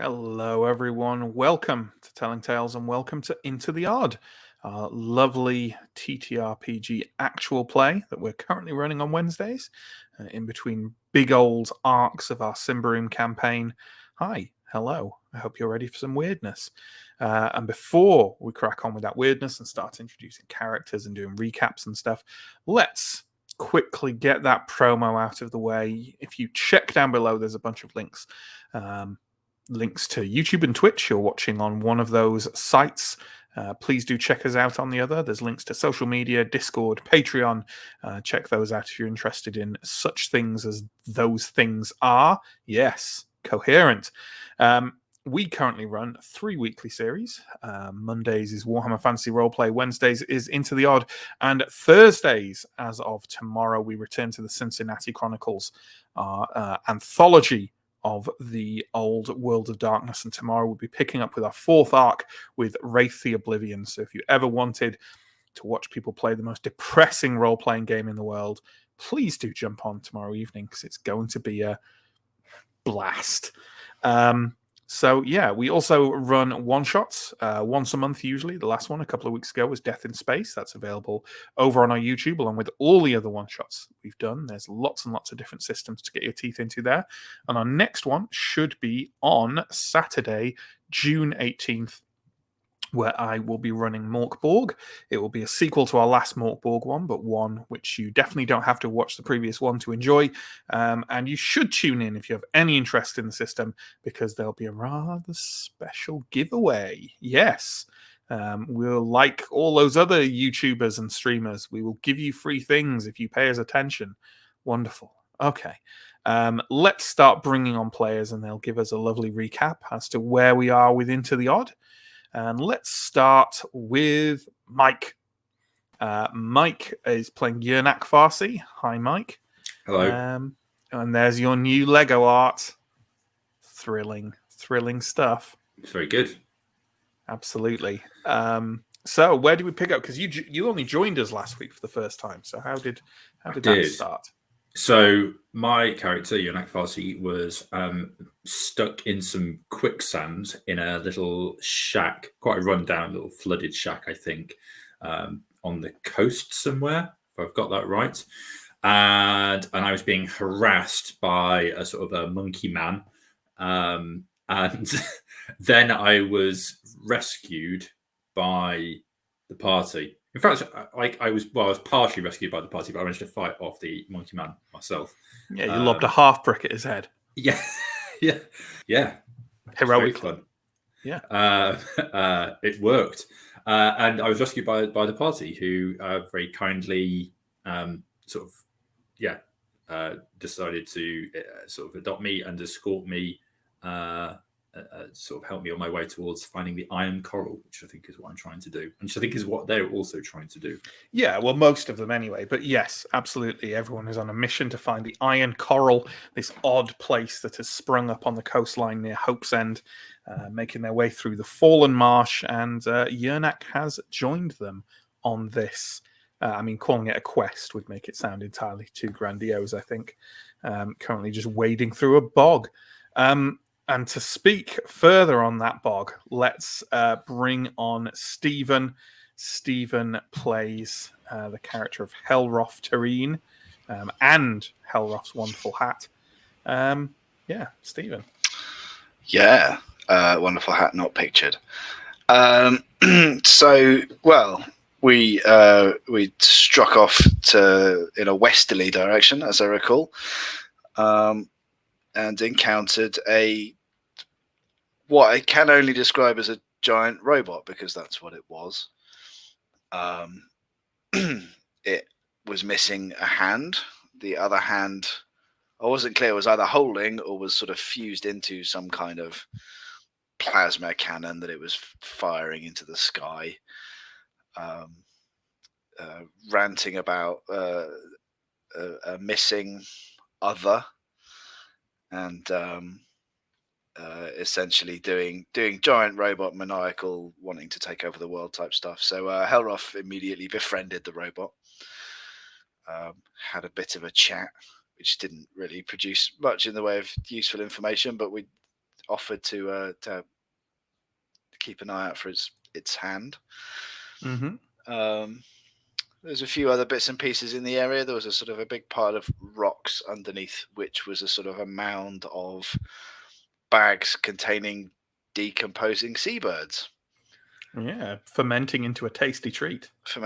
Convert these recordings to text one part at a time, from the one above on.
Hello, everyone. Welcome to Telling Tales and welcome to Into the Odd, our lovely TTRPG actual play that we're currently running on Wednesdays in between big old arcs of our Simbaroom campaign. Hi, hello. I hope you're ready for some weirdness. And before we crack on with that weirdness and start introducing characters and doing recaps and stuff, let's quickly get that promo out of the way. If you check down below, there's a bunch of links. Links to YouTube and Twitch. You're watching on one of those sites. Please do check us out on the other. There's links to social media, Discord, Patreon. Check those out if you're interested in such things as those things are. Yes, coherent. We currently run 3 weekly series. Mondays is Warhammer Fantasy Roleplay. Wednesdays is Into the Odd. And Thursdays, as of tomorrow, we return to the Cincinnati Chronicles, our anthology of the old World of Darkness, and tomorrow we'll be picking up with our fourth arc with Wraith the Oblivion. So if you ever wanted to watch people play the most depressing role-playing game in the world, please do jump on tomorrow evening because it's going to be a blast. So yeah, we also run one-shots once a month usually. The last one a couple of weeks ago was Death in Space. That's available over on our YouTube along with all the other one-shots we've done. There's lots and lots of different systems to get your teeth into there. And our next one should be on Saturday, June 18th, where I will be running Morkborg. It will be a sequel to our last Morkborg one, but one which you definitely don't have to watch the previous one to enjoy. And you should tune in if you have any interest in the system, because there'll be a rather special giveaway. Yes. We'll, like all those other YouTubers and streamers, we will give you free things if you pay us attention. Wonderful. Okay. Let's start bringing on players, and they'll give us a lovely recap as to where we are with Into the Odd. And let's start with Mike. Mike is playing Yernak Farsi. Hi, Mike. Hello. And there's your new Lego art. Thrilling stuff. It's very good. Absolutely. So where do we pick up? Because you only joined us last week for the first time. So how did that start? So my character, Yernak Farsi, was stuck in some quicksand in a little shack, quite a rundown little flooded shack, I think, on the coast somewhere, if I've got that right. And I was being harassed by a sort of a monkey man. And then I was rescued by the party. In fact, I was partially rescued by the party, but I managed to fight off the monkey man myself. Yeah, you lobbed a half brick at his head. Yeah. Heroic fun. Yeah. It worked. And I was rescued by the party, who very kindly decided to sort of adopt me and escort me, sort of help me on my way towards finding the iron coral, which I think is what I'm trying to do, and which I think is what they're also trying to do. Yeah, well, most of them anyway. But yes, absolutely, everyone is on a mission to find the iron coral, this odd place that has sprung up on the coastline near Hope's End, making their way through the Fallen Marsh, and Yernak has joined them on this. Calling it a quest would make it sound entirely too grandiose, I think. Currently just wading through a bog. And to speak further on that bog, let's bring on Stephen. Stephen plays the character of Helroth Terrene and Helroth's wonderful hat. Stephen. Yeah, wonderful hat not pictured. We struck off in a westerly direction, as I recall, and encountered what I can only describe as a giant robot, because that's what it was. It was missing a hand. The other hand, I wasn't clear, was either holding or was sort of fused into some kind of plasma cannon that it was firing into the sky, ranting about a missing other, and essentially doing giant robot maniacal wanting to take over the world type stuff. So Helroth immediately befriended the robot, had a bit of a chat, which didn't really produce much in the way of useful information, but we offered to keep an eye out for its hand. Mm-hmm. There's a few other bits and pieces in the area. There was a sort of a big pile of rocks underneath, which was a sort of a mound of bags containing decomposing seabirds. Yeah, fermenting into a tasty treat. Because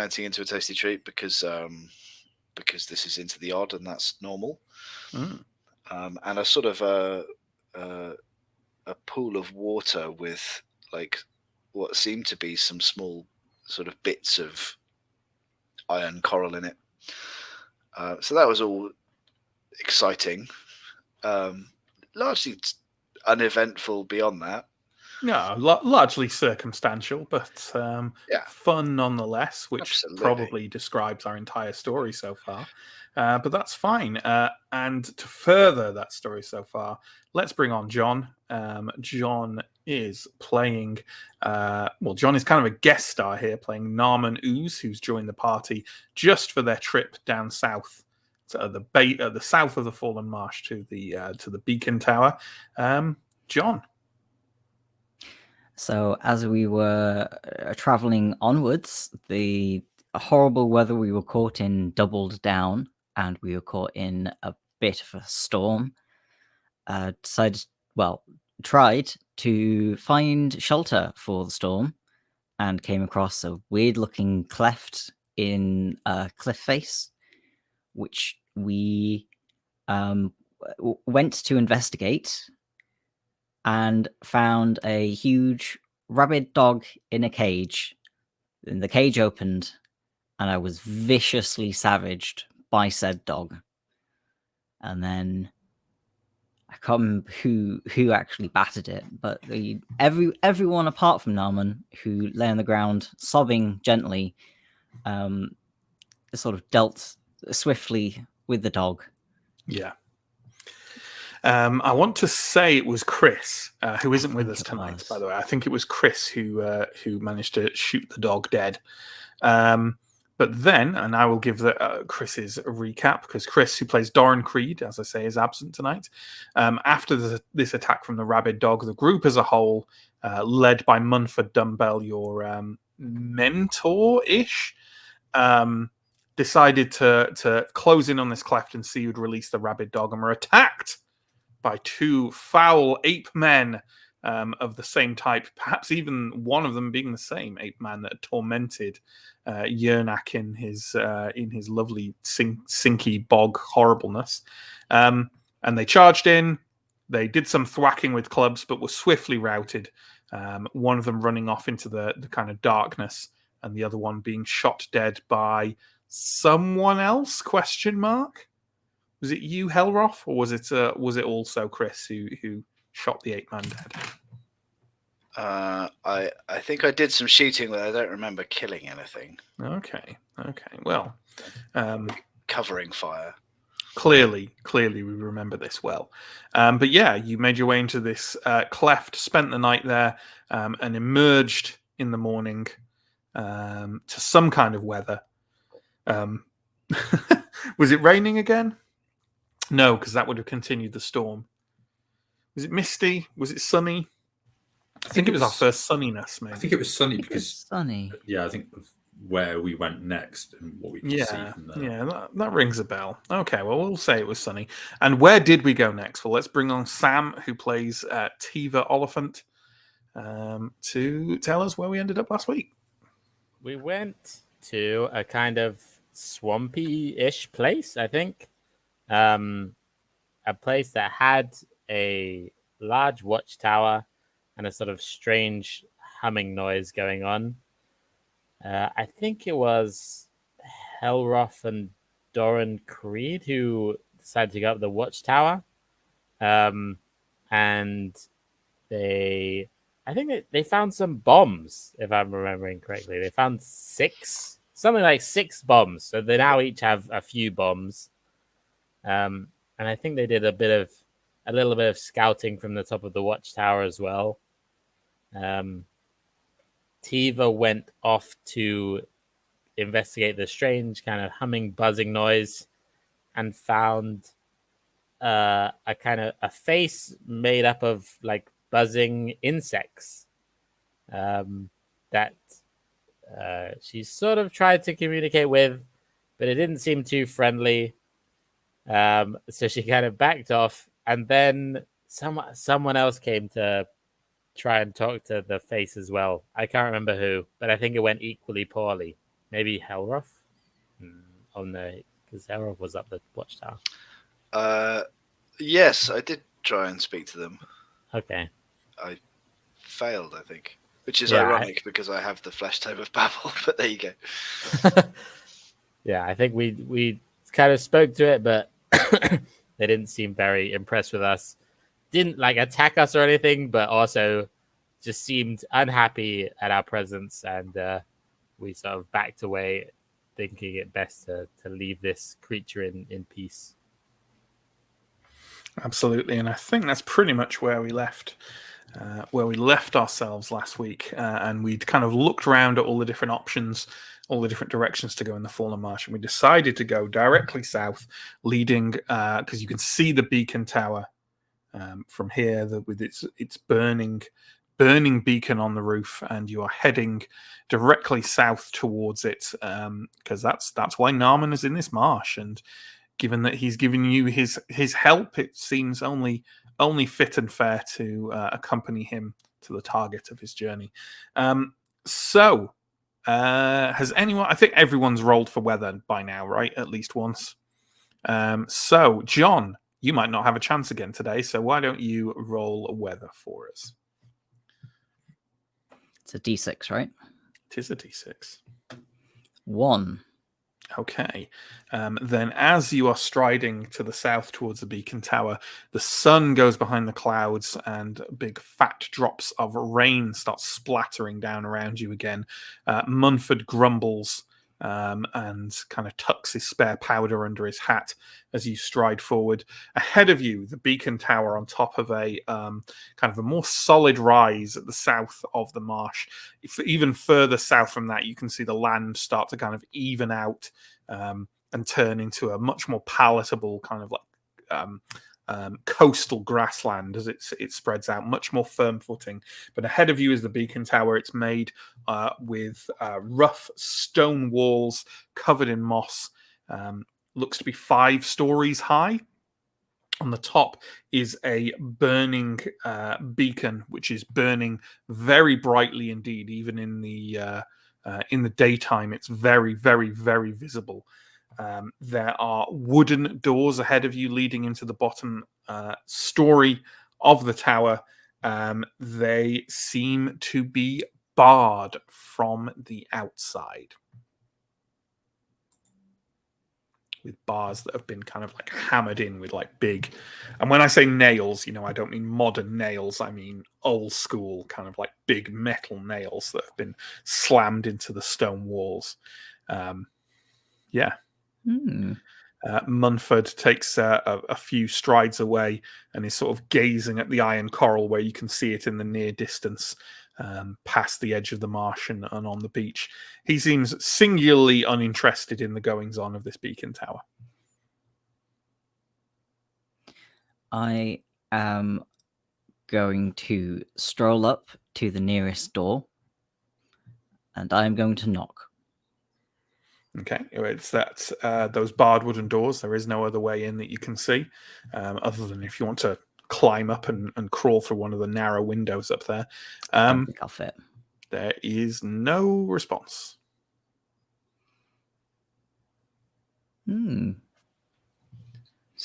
this is into the odd, and that's normal. Mm. And a sort of a pool of water with like what seemed to be some small sort of bits of iron coral in it. So that was all exciting. Largely uneventful beyond that. No, largely circumstantial, but fun nonetheless, which Absolutely. probably describes our entire story so far. But that's fine. And to further that story so far, let's bring on John. John is playing. John is kind of a guest star here, playing Narman Ooze, who's joined the party just for their trip down south to the south of the Fallen Marsh to the Beacon Tower. John. So as we were traveling onwards, the horrible weather we were caught in doubled down, and we were caught in a bit of a storm. Tried to find shelter for the storm, and came across a weird-looking cleft in a cliff face, which we went to investigate, and found a huge rabid dog in a cage. And the cage opened, and I was viciously savaged by said dog. And then I can't remember who actually battered it, but everyone apart from Narman, who lay on the ground sobbing gently, sort of dealt swiftly with the dog. Yeah. I want to say it was Chris, who isn't with us tonight, by the way. I think it was Chris who managed to shoot the dog dead. But then, and I will give Chris's recap, because Chris, who plays Doran Creed, as I say, is absent tonight. After this attack from the rabid dog, the group as a whole, led by Munford Dumbbell, your mentor-ish, decided to close in on this cleft and see who'd release the rabid dog, and were attacked by two foul ape men of the same type, perhaps even one of them being the same ape man that had tormented Yernak in his lovely sinky bog horribleness. And they charged in. They did some thwacking with clubs, but were swiftly routed. One of them running off into the kind of darkness, and the other one being shot dead by someone else? ? Was it you, Helroth, or was it also Chris who shot the ape man dead? I think I did some shooting, but I don't remember killing anything. Okay. Well, covering fire. Clearly, we remember this well. But yeah, you made your way into this cleft, spent the night there, and emerged in the morning to some kind of weather. Was it raining again? No, because that would have continued the storm. Was it misty? Was it sunny? I think it was our first sunniness, maybe. I think it was sunny because sunny. Yeah, I think of where we went next and what we could see from there. Yeah, that rings a bell. Okay, well, we'll say it was sunny. And where did we go next? Well, let's bring on Sam, who plays Tiva Oliphant, to tell us where we ended up last week. We went to a kind of swampy-ish place, I think. A place that had a large watchtower and a sort of strange humming noise going on. I think it was Helroth and Doran Creed who decided to go up the watchtower. And I think they found some bombs, if I'm remembering correctly. They found something like 6 bombs. So they now each have a few bombs. And I think they did a little bit of scouting from the top of the watchtower as well. Tiva went off to investigate the strange kind of humming, buzzing noise, and found a kind of a face made up of like buzzing insects that she sort of tried to communicate with, but it didn't seem too friendly. So she kind of backed off, and then someone else came to try and talk to the face as well. I can't remember who, but I think it went equally poorly. Maybe Helroth? Oh no, because Helroth was up the watchtower. Yes, I did try and speak to them. Okay. I failed, I think. Which is Yeah, ironic because I have the flesh tome of Babel, but there you go. Yeah, I think we kind of spoke to it, but they didn't seem very impressed with us. Didn't like attack us or anything, but also just seemed unhappy at our presence, and we sort of backed away, thinking it best to leave this creature in peace. Absolutely, and I think that's pretty much where we left ourselves last week, and we'd kind of looked around at all the different options, all the different directions to go in the Fallen Marsh, and we decided to go directly south, leading because you can see the beacon tower from here with its burning beacon on the roof, and you are heading directly south towards it because that's why Naaman is in this marsh, and given that he's given you his help, it seems only fit and fair to accompany him to the target of his journey. So, has anyone? I think everyone's rolled for weather by now, right? At least once. So, John, you might not have a chance again today. So, why don't you roll weather for us? It's a D6, right? It is a D6. 1. Okay. Then as you are striding to the south towards the beacon tower, the sun goes behind the clouds and big fat drops of rain start splattering down around you again. Munford grumbles and kind of tucks his spare powder under his hat as you stride forward. Ahead of you, the beacon tower on top of a kind of a more solid rise at the south of the marsh. Even further south from that, you can see the land start to kind of even out and turn into a much more palatable kind of like coastal grassland as it spreads out, much more firm footing. But ahead of you is the beacon tower. It's made with rough stone walls covered in moss. Looks to be 5 stories high. On the top is a burning beacon, which is burning very brightly indeed. Even in the daytime, it's very, very, very visible. There are wooden doors ahead of you leading into the bottom story of the tower. They seem to be barred from the outside, with bars that have been kind of like hammered in with like big, and when I say nails, I don't mean modern nails, I mean old school kind of like big metal nails that have been slammed into the stone walls. Munford takes a few strides away and is sort of gazing at the iron coral where you can see it in the near distance, past the edge of the marsh and on the beach. He seems singularly uninterested in the goings-on of this beacon tower. I am going to stroll up to the nearest door, and I am going to knock. Okay, it's those barred wooden doors. There is no other way in that you can see, other than if you want to climb up and crawl through one of the narrow windows up there. I don't think I'll fit. There is no response. So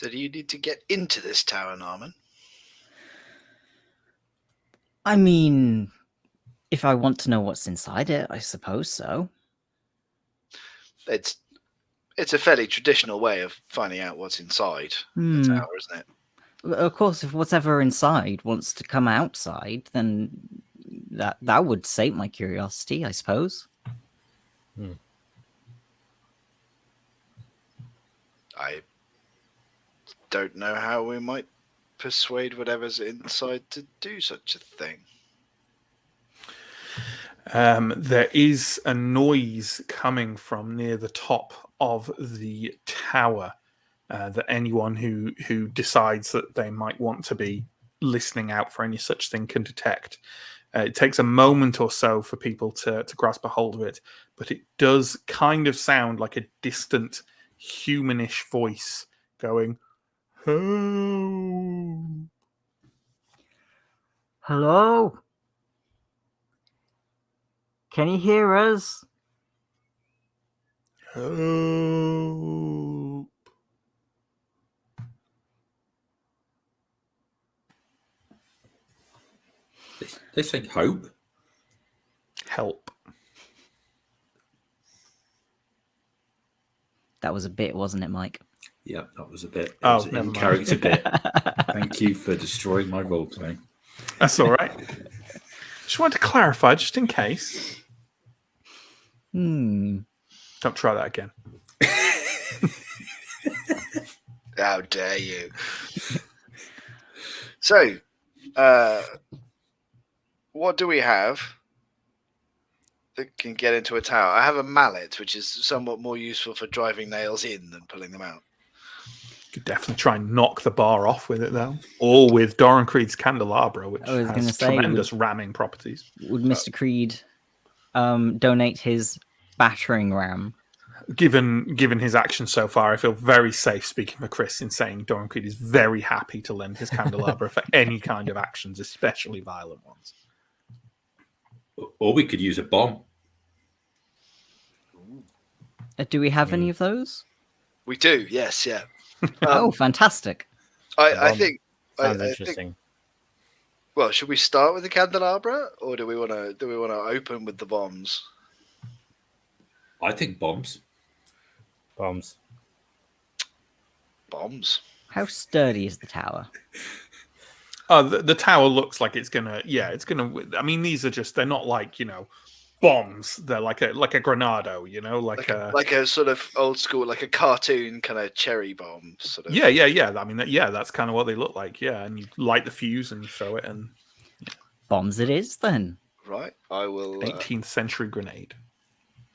do you need to get into this tower, Naaman? I mean, if I want to know what's inside it, I suppose so. It's a fairly traditional way of finding out what's inside the tower, isn't it? Of course, if whatever inside wants to come outside, then that would sate my curiosity, I suppose. I don't know how we might persuade whatever's inside to do such a thing. There is a noise coming from near the top of the tower that anyone who decides that they might want to be listening out for any such thing can detect. It takes a moment or so for people to grasp a hold of it, but it does kind of sound like a distant humanish voice going, "Help." Hello? Can you hear us? Help. They say hope. Help. That was a bit, wasn't it, Mike? Yeah, that was a bit. It Oh, was an never mind. in-character bit. Thank you for destroying my roleplay. That's all right. Just wanted to clarify, just in case. Hmm. Don't try that again. How dare you? So, what do we have that can get into a tower? I have a mallet, which is somewhat more useful for driving nails in than pulling them out. Could definitely try and knock the bar off with it, though. Or with Doran Creed's candelabra, which I was gonna has say, tremendous ramming properties. Would Mr. Creed donate his battering ram? Given his actions so far, I feel very safe speaking for Chris in saying Doran Creed is very happy to lend his candelabra for any kind of actions, especially violent ones. Or we could use a bomb. Do we have any of those? We do, yes, yeah. Oh, fantastic! I think. Sounds I interesting. think, well, should we start with the candelabra, or do we want to open with the bombs? I think bombs. Bombs. Bombs. How sturdy is the tower? Oh, the tower looks like it's gonna. Yeah, it's gonna. I mean, these are just. They're not like bombs. They're like a granado. Like a sort of old school, like a cartoon kind of cherry bomb. Sort of. Yeah. I mean, that's kind of what they look like. Yeah, and you light the fuse and you throw it, and Bombs it is then. Right. I will. 18th century grenade.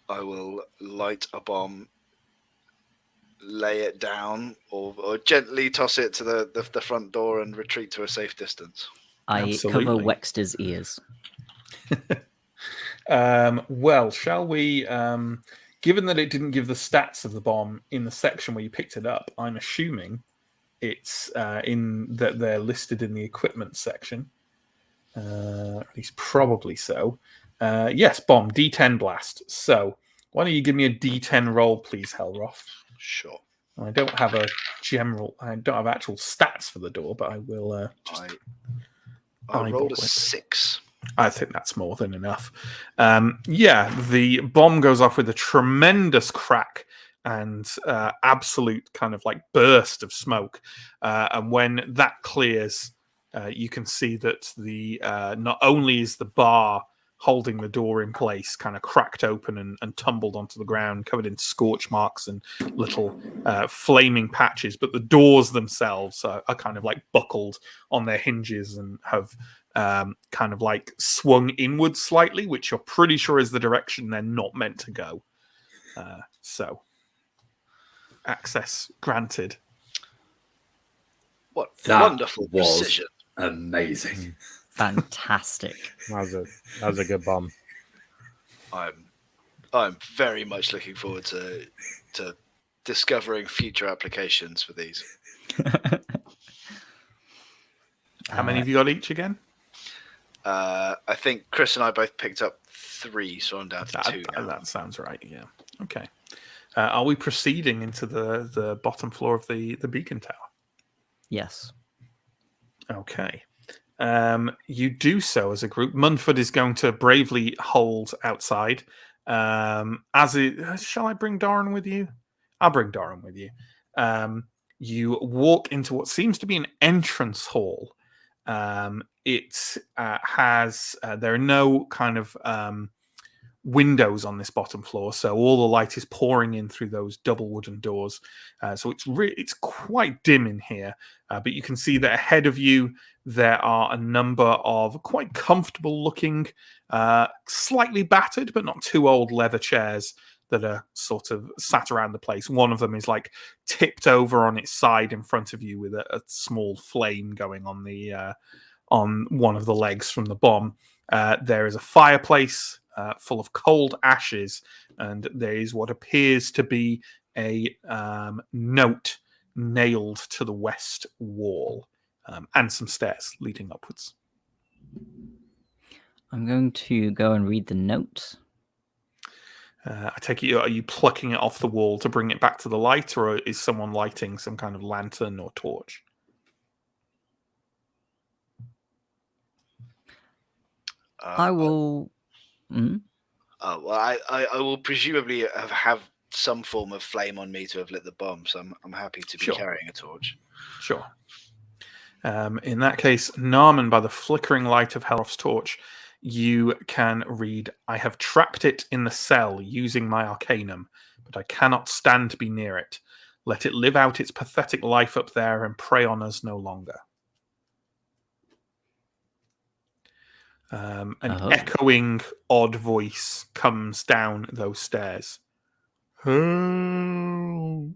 I will light a bomb, lay it down, or gently toss it to the front door and retreat to a safe distance. I Absolutely. cover Wexter's ears. Well, shall we? Given that it didn't give the stats of the bomb in the section where you picked it up, I'm assuming it's in that they're listed in the equipment section. At least probably so. Yes, bomb, D10 blast. So, why don't you give me a D10 roll, please, Helroth? Sure. I don't have actual stats for the door, but I will I rolled a eyeball it. 6. I think that's more than enough. The bomb goes off with a tremendous crack and absolute kind of like burst of smoke. And when that clears, you can see that the not only is the bar holding the door in place kind of cracked open and tumbled onto the ground, covered in scorch marks and little flaming patches, but the doors themselves are kind of like buckled on their hinges and have kind of like swung inwards slightly, which you're pretty sure is the direction they're not meant to go. So access granted. What That wonderful was precision. amazing. Fantastic. That was a good bomb. I'm very much looking forward to discovering future applications for these. How many have you got each again? I think Chris and I both picked up 3, so I'm down to 2 now. That sounds right. Yeah. Okay. Are we proceeding into the bottom floor of the beacon tower? Yes. Okay. You do so as a group. Munford is going to bravely hold outside. Shall I bring Doran with you? I'll bring Doran with you. You walk into what seems to be an entrance hall. It has there are no kind of windows on this bottom floor, so all the light is pouring in through those double wooden doors. So it's quite dim in here, but you can see that ahead of you there are a number of quite comfortable looking, slightly battered but not too old leather chairs that are sort of sat around the place. One of them is like tipped over on its side in front of you with a small flame going on the on one of the legs from the bomb. There is a fireplace full of cold ashes, and there is what appears to be a note nailed to the west wall, and some stairs leading upwards. I'm going to go and read the note. I take it, are you plucking it off the wall to bring it back to the light, or is someone lighting some kind of lantern or torch? I will. Well, I will presumably have some form of flame on me to have lit the bomb, so I'm happy to be carrying a torch. Sure. In that case, Naaman, by the flickering light of Helroth's torch, you can read, "I have trapped it in the cell using my arcanum, but I cannot stand to be near it. Let it live out its pathetic life up there and prey on us no longer." An echoing, odd voice comes down those stairs. Help.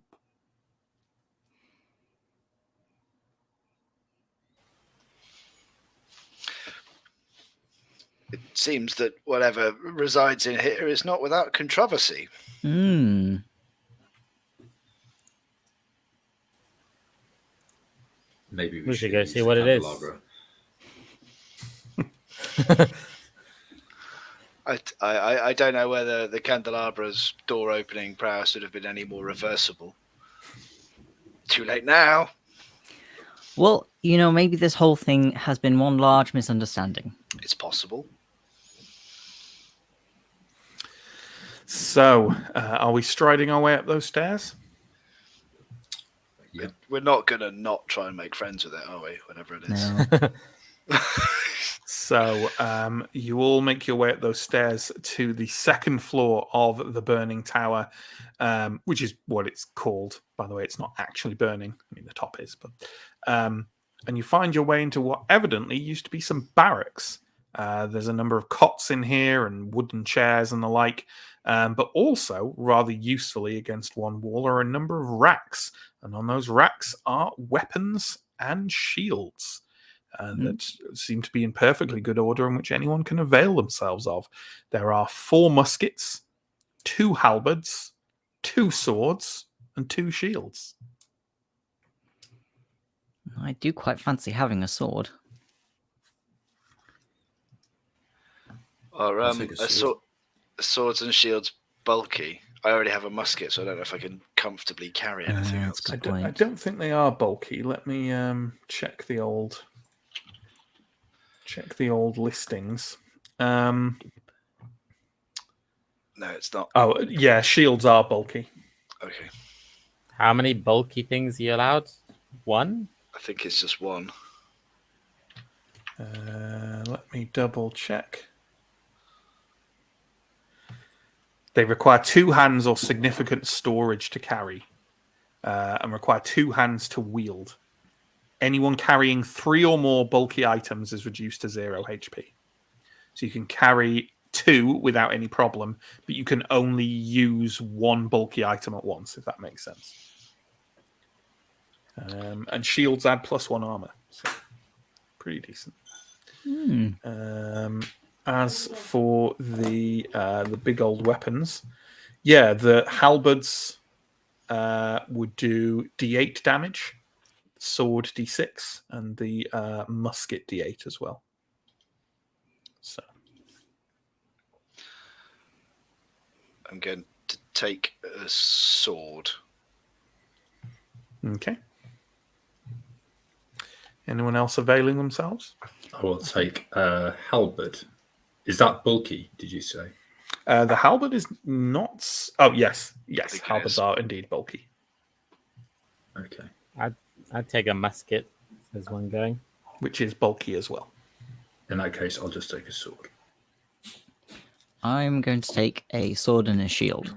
It seems that whatever resides in here is not without controversy. Maybe we should go see what it is. I don't know whether the candelabra's door opening prowess would have been any more reversible. Too late now. Well, maybe this whole thing has been one large misunderstanding. It's possible. So, are we striding our way up those stairs? Yep. We're not going to not try and make friends with it, are we? Whatever it is. No. So, you all make your way up those stairs to the second floor of the burning tower, which is what it's called. By the way, it's not actually burning. I mean, the top is, but and you find your way into what evidently used to be some barracks. There's a number of cots in here and wooden chairs and the like, but also, rather usefully against one wall, are a number of racks, and on those racks are weapons and shields. That seem to be in perfectly good order in which anyone can avail themselves of. There are 4 muskets, 2 halberds, 2 swords, and 2 shields. I do quite fancy having a sword. Or swords and shields bulky. I already have a musket, so I don't know if I can comfortably carry anything else. I don't think they are bulky. Let me check the old listings. No, it's not. Oh, yeah, shields are bulky. Okay. How many bulky things are you allowed? 1? I think it's just 1. Let me double check. They require 2 hands or significant storage to carry, and require 2 hands to wield. Anyone carrying 3 or more bulky items is reduced to 0 HP. So you can carry 2 without any problem, but you can only use 1 bulky item at once, if that makes sense. And shields add +1 armor. So pretty decent. As for the big old weapons, yeah, the halberds would do D8 damage, sword D6, and the musket D8 as well. So I'm going to take a sword. Okay. Anyone else availing themselves? I will take a halberd. Is that bulky, did you say? The halberd is not... Oh, yes. Yes, think it halberds is. are indeed bulky. Okay. I'd take a musket. There's one going. Which is bulky as well. In that case, I'll just take a sword. I'm going to take a sword and a shield.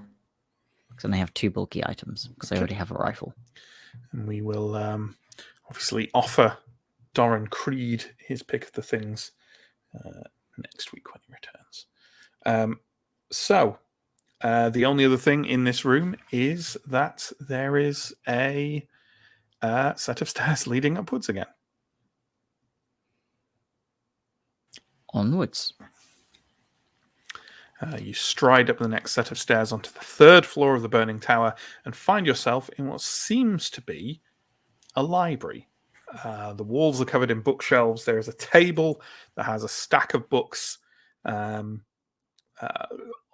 Because then I have 2 bulky items. Because I already have a rifle. And we will obviously offer Doran Creed his pick of the things next week when he returns. So, The only other thing in this room is that there is a set of stairs leading upwards again. Onwards. You stride up the next set of stairs onto the third floor of the burning tower and find yourself in what seems to be a library. The walls are covered in bookshelves. There is a table that has a stack of books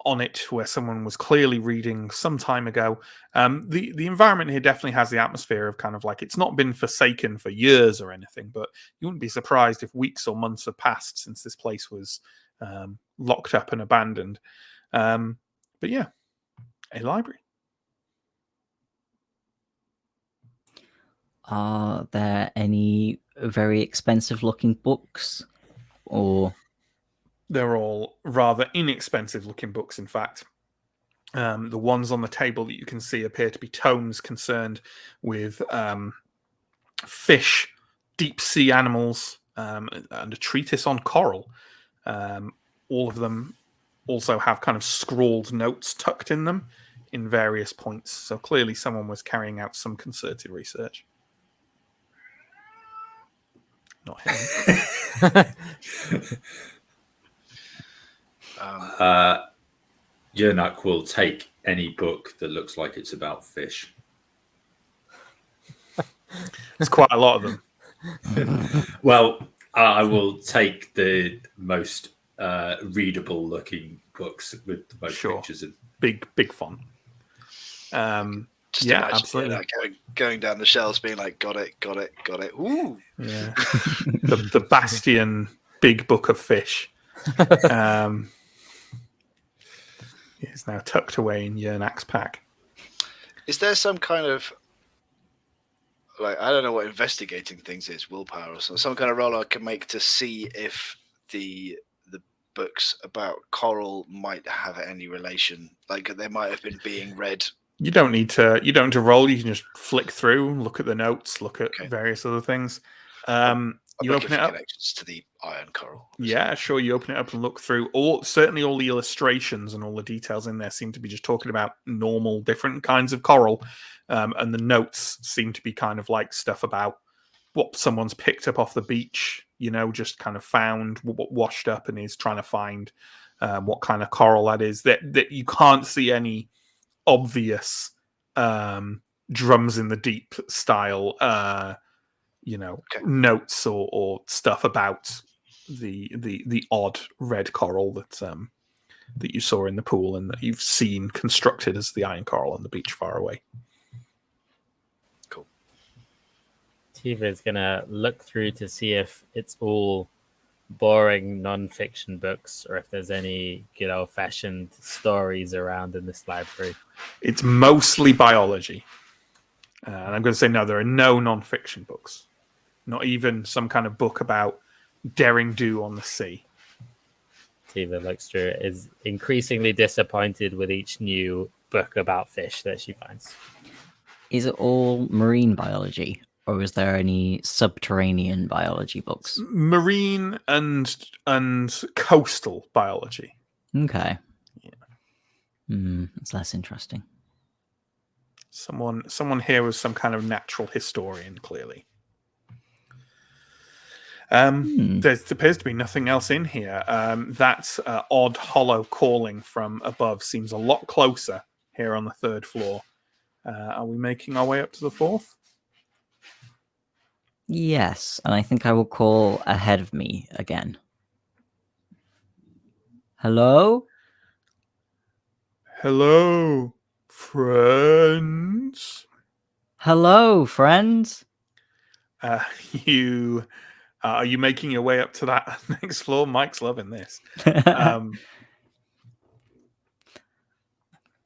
on it where someone was clearly reading some time ago. The environment here definitely has the atmosphere of kind of like it's not been forsaken for years or anything, but you wouldn't be surprised if weeks or months have passed since this place was locked up and abandoned. But yeah, a library. Are there any very expensive looking books? Or They're all rather inexpensive looking books, in fact. The ones on the table that you can see appear to be tomes concerned with fish, deep sea animals, and a treatise on coral. All of them also have kind of scrawled notes tucked in them in various points. So clearly someone was carrying out some concerted research. Not him. Yernak will take any book that looks like it's about fish. There's quite a lot of them. Well, I will take the most readable looking books with the most pictures of big font. Just yeah, imagine absolutely. That going down the shelves, being like, got it. Ooh. Yeah. the Bastion big book of fish. Is now tucked away in Yernak's pack. Is there some kind of I don't know what investigating things is, willpower or some kind of roll I can make to see if the books about coral might have any relation, like they might have been being read. You don't need to roll. You can just flick through, look at the notes, look at various other things. You open it up. Connections to the iron coral. Yeah, sure. You open it up and look through. Certainly all the illustrations and all the details in there seem to be just talking about normal, different kinds of coral, and the notes seem to be kind of like stuff about what someone's picked up off the beach. Just kind of found, washed up, and is trying to find what kind of coral that is. That you can't see any obvious drums in the deep style. Notes or stuff about the odd red coral that you saw in the pool and that you've seen constructed as the iron coral on the beach far away. Cool. Tiva is gonna look through to see if it's all boring non-fiction books or if there's any good old-fashioned stories around in this library. It's mostly biology. And I'm going to say no, there are no non-fiction books. Not even some kind of book about daring do on the sea. Tiva looks through, is increasingly disappointed with each new book about fish that she finds. Is it all marine biology, or is there any subterranean biology books? Marine and coastal biology. Okay. Yeah. That's less interesting. Someone here was some kind of natural historian, clearly. There appears to be nothing else in here. That odd hollow calling from above seems a lot closer here on the third floor. Are we making our way up to the fourth? Yes, and I think I will call ahead of me again. Hello? Hello, friends. Hello, friends. Are you making your way up to that next floor? Mike's loving this.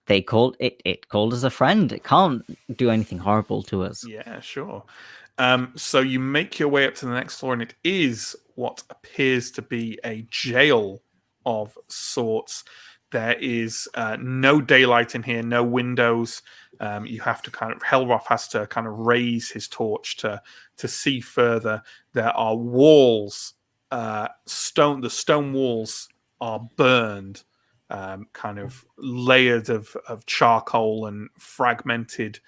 They called it called us a friend. It can't do anything horrible to us. Yeah, sure. So you make your way up to the next floor, and it is what appears to be a jail of sorts. There is no daylight in here, no windows. You have to Helroth has to kind of raise his torch to see further. There are walls, the stone walls are burned. kind of layers of charcoal and fragmented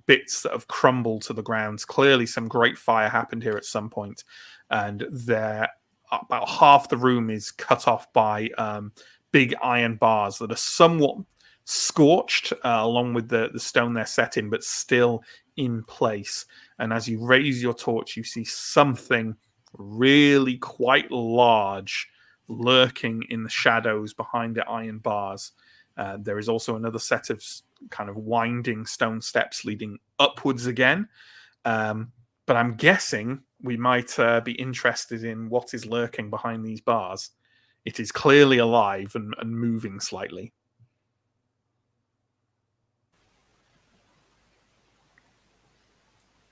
bits that have crumbled to the ground. Clearly, some great fire happened here at some point, and there about half the room is cut off by big iron bars that are somewhat scorched along with the stone they're set in, but still in place. And as you raise your torch, you see something really quite large lurking in the shadows behind the iron bars. There is also another set of kind of winding stone steps leading upwards again. But I'm guessing we might be interested in what is lurking behind these bars. It is clearly alive and moving slightly.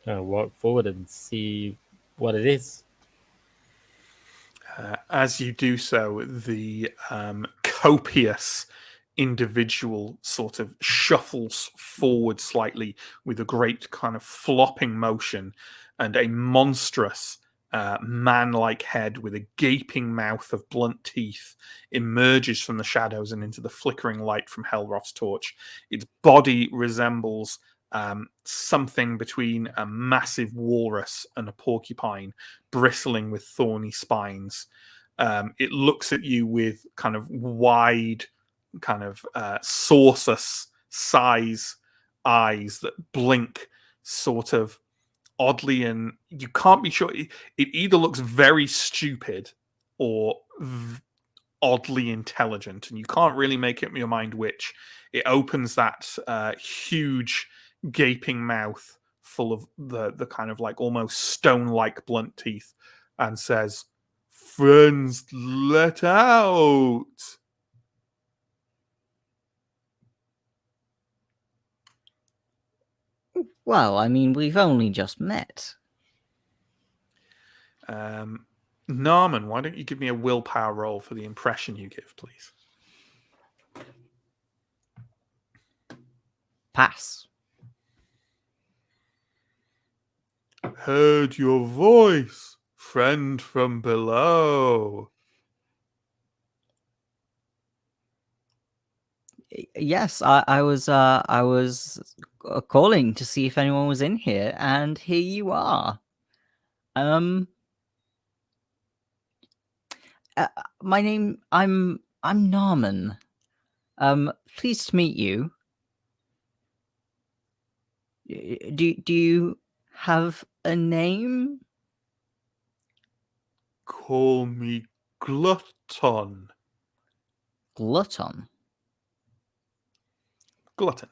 Walk forward and see what it is. As you do so, the copious individual sort of shuffles forward slightly with a great kind of flopping motion, and a monstrous man-like head with a gaping mouth of blunt teeth emerges from the shadows and into the flickering light from Helroth's torch. Its body resembles something between a massive walrus and a porcupine, bristling with thorny spines. It looks at you with kind of wide, kind of saucer size eyes that blink sort of oddly, and you can't be sure. It either looks very stupid or oddly intelligent, and you can't really make up your mind which. It opens that huge gaping mouth full of the kind of like almost stone-like blunt teeth and says, "Friends, let out." Well, I mean, we've only just met. Narman, why don't you give me a willpower roll for the impression you give, please? Pass. Heard your voice, friend from below. Yes, I was calling to see if anyone was in here, and here you are. My name, I'm Narman. Pleased to meet you. Do you have a name? Call me Glutton. Glutton. Glutton.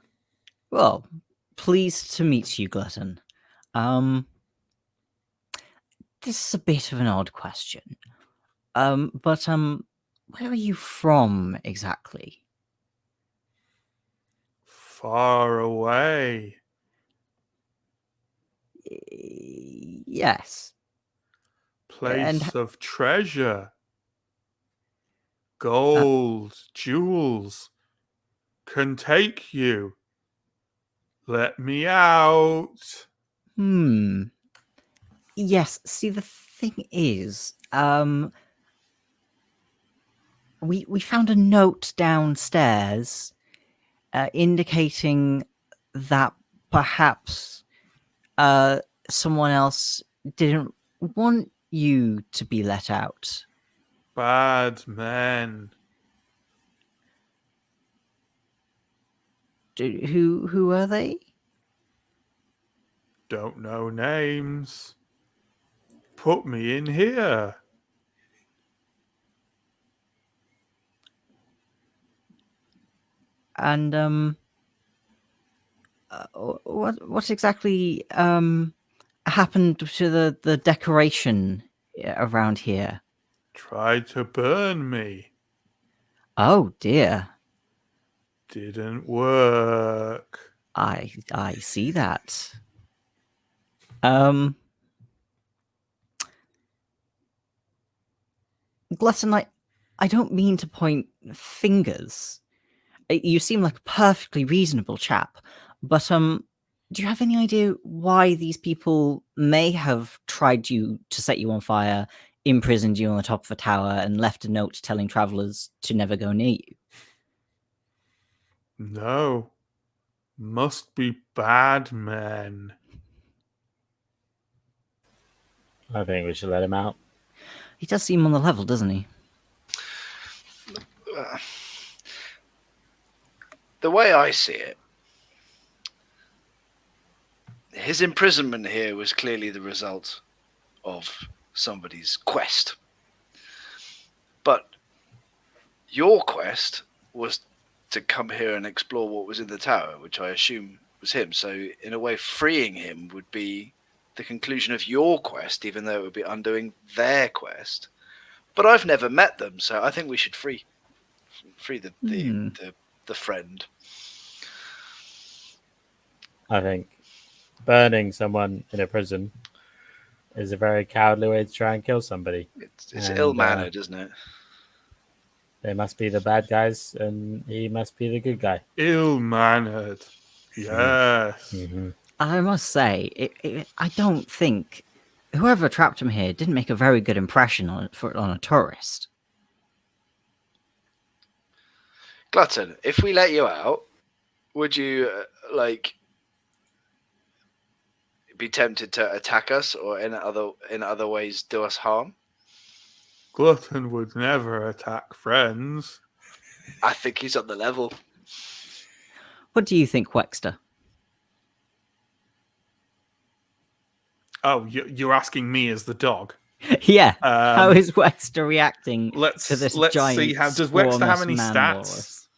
Well, pleased to meet you, Glutton. This is a bit of an odd question. But where are you from exactly? Far away. Yes. Place of treasure. Gold, jewels. Can take you. Let me out. Yes, see, the thing is, we found a note downstairs indicating that perhaps someone else didn't want you to be let out. Bad men. Who are they? Don't know names. Put me in here. And what exactly happened to the decoration around here? Tried to burn me. Oh dear. Didn't work. I see that. Glutton, I don't mean to point fingers. You seem like a perfectly reasonable chap, but do you have any idea why these people may have tried to set you on fire, imprisoned you on the top of a tower, and left a note telling travelers to never go near you? No. Must be bad men. I think we should let him out. He does seem on the level, doesn't he? The way I see it, his imprisonment here was clearly the result of somebody's quest. But your quest was to come here and explore what was in the tower, which I assume was him. So in a way, freeing him would be the conclusion of your quest, even though it would be undoing their quest. But I've never met them, so I think we should free the friend. I think burning someone in a prison is a very cowardly way to try and kill somebody. It's And, ill-mannered, isn't it? They must be the bad guys, and he must be the good guy. Ill-mannered. Yes. Mm-hmm. I must say, I don't think whoever trapped him here didn't make a very good impression on a tourist. Glutton, if we let you out, would you be tempted to attack us or in other ways do us harm? Glutton would never attack friends. I think he's on the level. What do you think, Wexter? Oh, you're asking me as the dog. Yeah. How is Wexter reacting to this let's giant see how does Wexter have any man stats? walrus?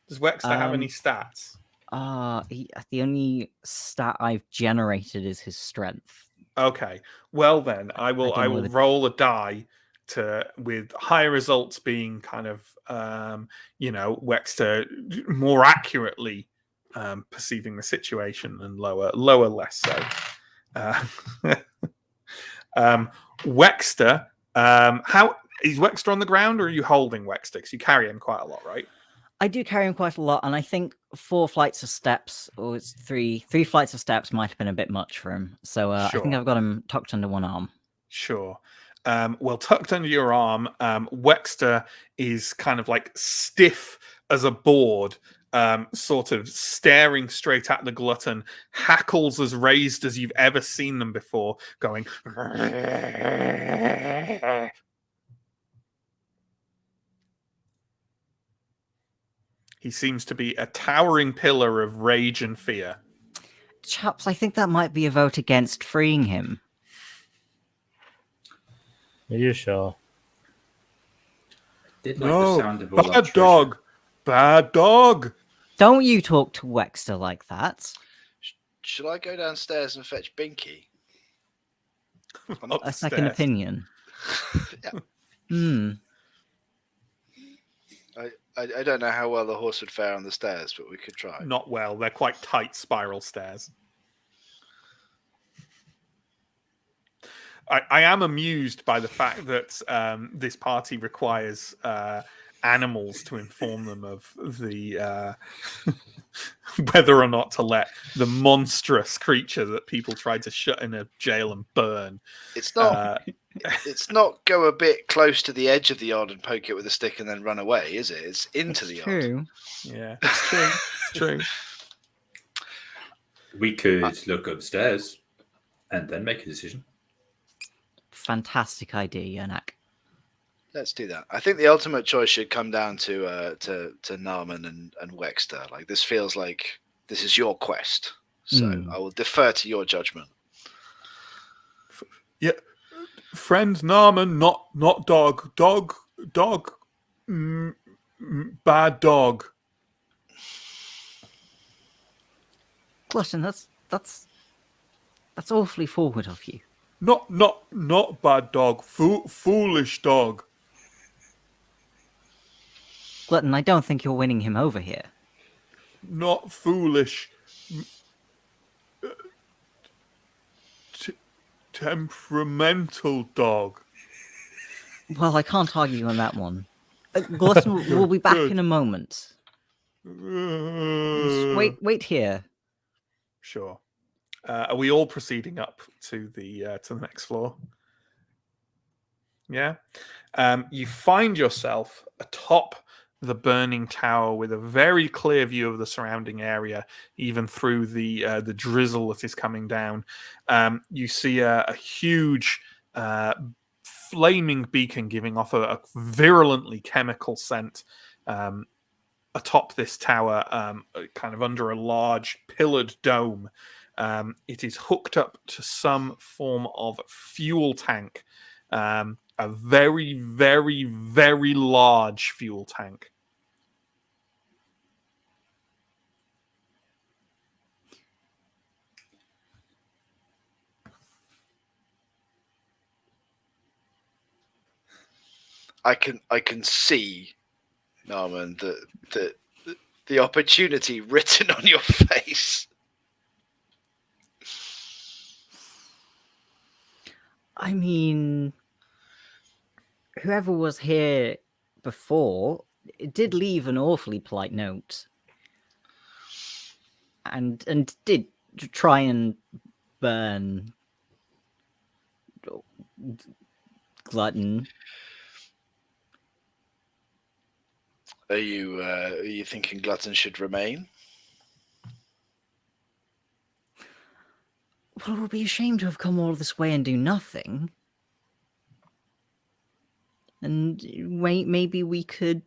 Does Wexter have any stats? The only stat I've generated is his strength. Okay. Well then, I will don't know roll a die with higher results being kind of Wexter more accurately perceiving the situation and lower less so. Wexter, how is Wexter on the ground, or are you holding Wexter? Because you carry him quite a lot, right? I do carry him quite a lot, and I think 4 flights of steps, or it's three flights of steps might have been a bit much for him. So I think I've got him tucked under one arm. Sure. Well, tucked under your arm, Wexter is kind of like stiff as a board, sort of staring straight at the glutton, hackles as raised as you've ever seen them before, going. He seems to be a towering pillar of rage and fear. Chaps, I think that might be a vote against freeing him. Are you sure? Did like the sound of all that bad treasure. dog. Bad dog. Don't you talk to Wexter like that. Should I go downstairs and fetch Binky? A second opinion. Yeah. I don't know how well the horse would fare on the stairs, but we could try. Not well. They're quite tight spiral stairs. I am amused by the fact that this party requires animals to inform them of the whether or not to let the monstrous creature that people tried to shut in a jail and burn. It's not. It's not go a bit close to the edge of the yard and poke it with a stick and then run away, is it? It's into the yard. True. Yeah, it's true. It's true. We could look upstairs and then make a decision. Fantastic idea, Yonak. Let's do that. I think the ultimate choice should come down to Narman and Wexter. Like, this feels like this is your quest, so I will defer to your judgment. Yeah, friend Narman, not dog. Dog. Bad dog. Glutton, that's awfully forward of you. Not bad dog. Foolish dog. Glutton, I don't think you're winning him over here. Not foolish. Temperamental dog. Well, I can't argue on that one. Glutton will be back in a moment. Just wait here. Sure. Are we all proceeding up to the next floor? Yeah. You find yourself atop the burning tower with a very clear view of the surrounding area, even through the drizzle that is coming down. You see a huge flaming beacon giving off a virulently chemical scent atop this tower, kind of under a large pillared dome. It is hooked up to some form of fuel tank. A very, very, very large fuel tank. I can see, Narman, the opportunity written on your face. I mean, whoever was here before, it did leave an awfully polite note, and did try and burn Glutton. Are you thinking Glutton should remain? Well, it would be a shame to have come all this way and do nothing. And maybe we could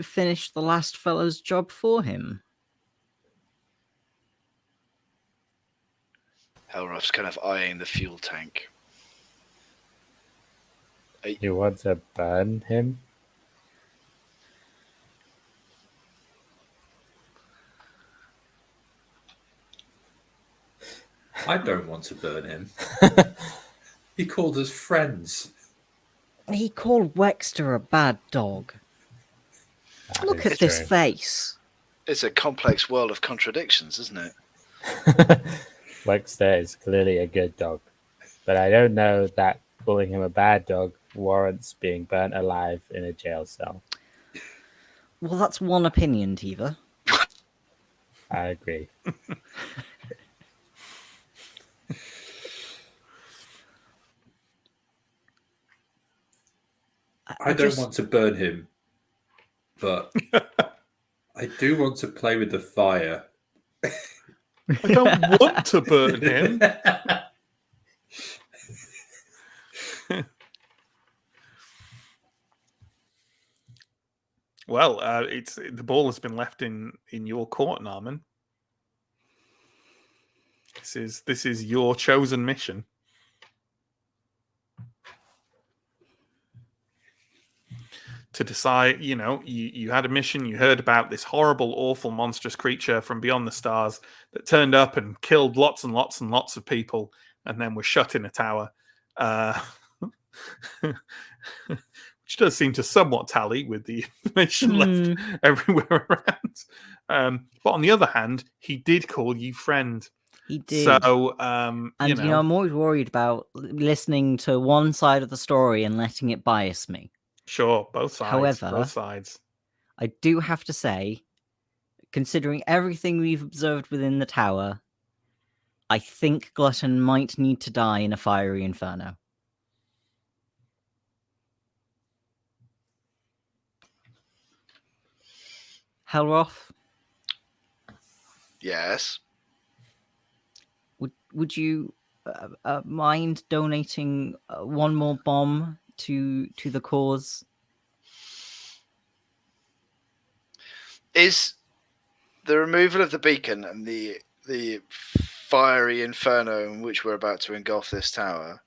finish the last fellow's job for him. Helroth's kind of eyeing the fuel tank. You want to burn him? I don't want to burn him. He called us friends. He called Wexter a bad dog. Look at this face. It's a complex world of contradictions, isn't it? Wexter is clearly a good dog, but I don't know that calling him a bad dog warrants being burnt alive in a jail cell. Well, that's one opinion, Tiva. I agree. I don't want to burn him, but I do want to play with the fire. I don't want to burn him. Well, it's the ball has been left in your court, Narman. This is your chosen mission. To decide, you had a mission, you heard about this horrible, awful, monstrous creature from beyond the stars that turned up and killed lots and lots and lots of people, and then was shut in a tower. Which does seem to somewhat tally with the information left everywhere around. But on the other hand, he did call you friend. He did. So, I'm always worried about listening to one side of the story and letting it bias me. Sure, both sides. However, both sides. I do have to say, considering everything we've observed within the tower, I think Glutton might need to die in a fiery inferno. Helroth? Yes. Would you mind donating one more bomb to the cause? Is the removal of the beacon and the fiery inferno in which we're about to engulf this tower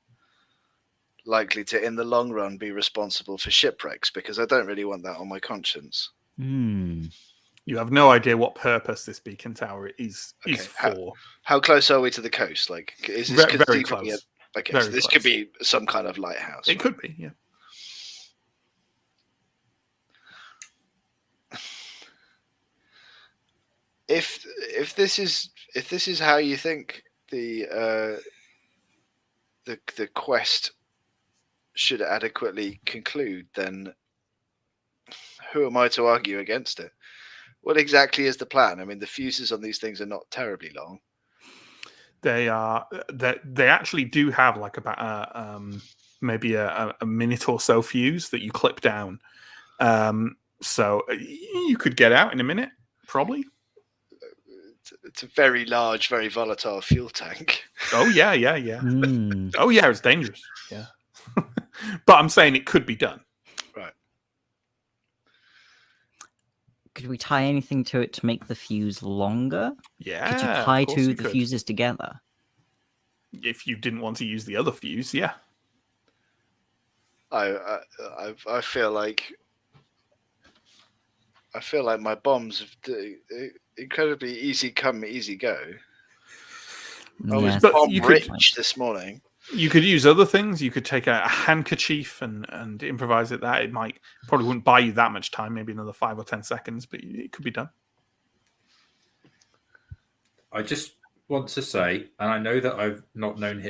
likely to, in the long run, be responsible for shipwrecks? Because I don't really want that on my conscience. You have no idea what purpose this beacon tower is for. How close are we to the coast? Like, is this very close? Okay, so this could be some kind of lighthouse. It could be, yeah. If this is how you think the quest should adequately conclude, then who am I to argue against it? What exactly is the plan? I mean, the fuses on these things are not terribly long. They are. They actually do have like about maybe a minute or so fuse that you clip down. So you could get out in a minute, probably. It's a very large, very volatile fuel tank. Oh yeah. Hmm. Oh yeah, it's dangerous. Yeah. But I'm saying it could be done. Right. Could we tie anything to it to make the fuse longer? Yeah. Could you of tie course two you of the could. fuses together? If you didn't want to use the other fuse, yeah. I feel like my bombs have incredibly easy come, easy go. I was Yes. But bomb you rich could- this morning. You could use other things. You could take a handkerchief and improvise it. That it probably wouldn't buy you that much time. Maybe another 5 or 10 seconds, but it could be done. I just want to say, and I know that I've not known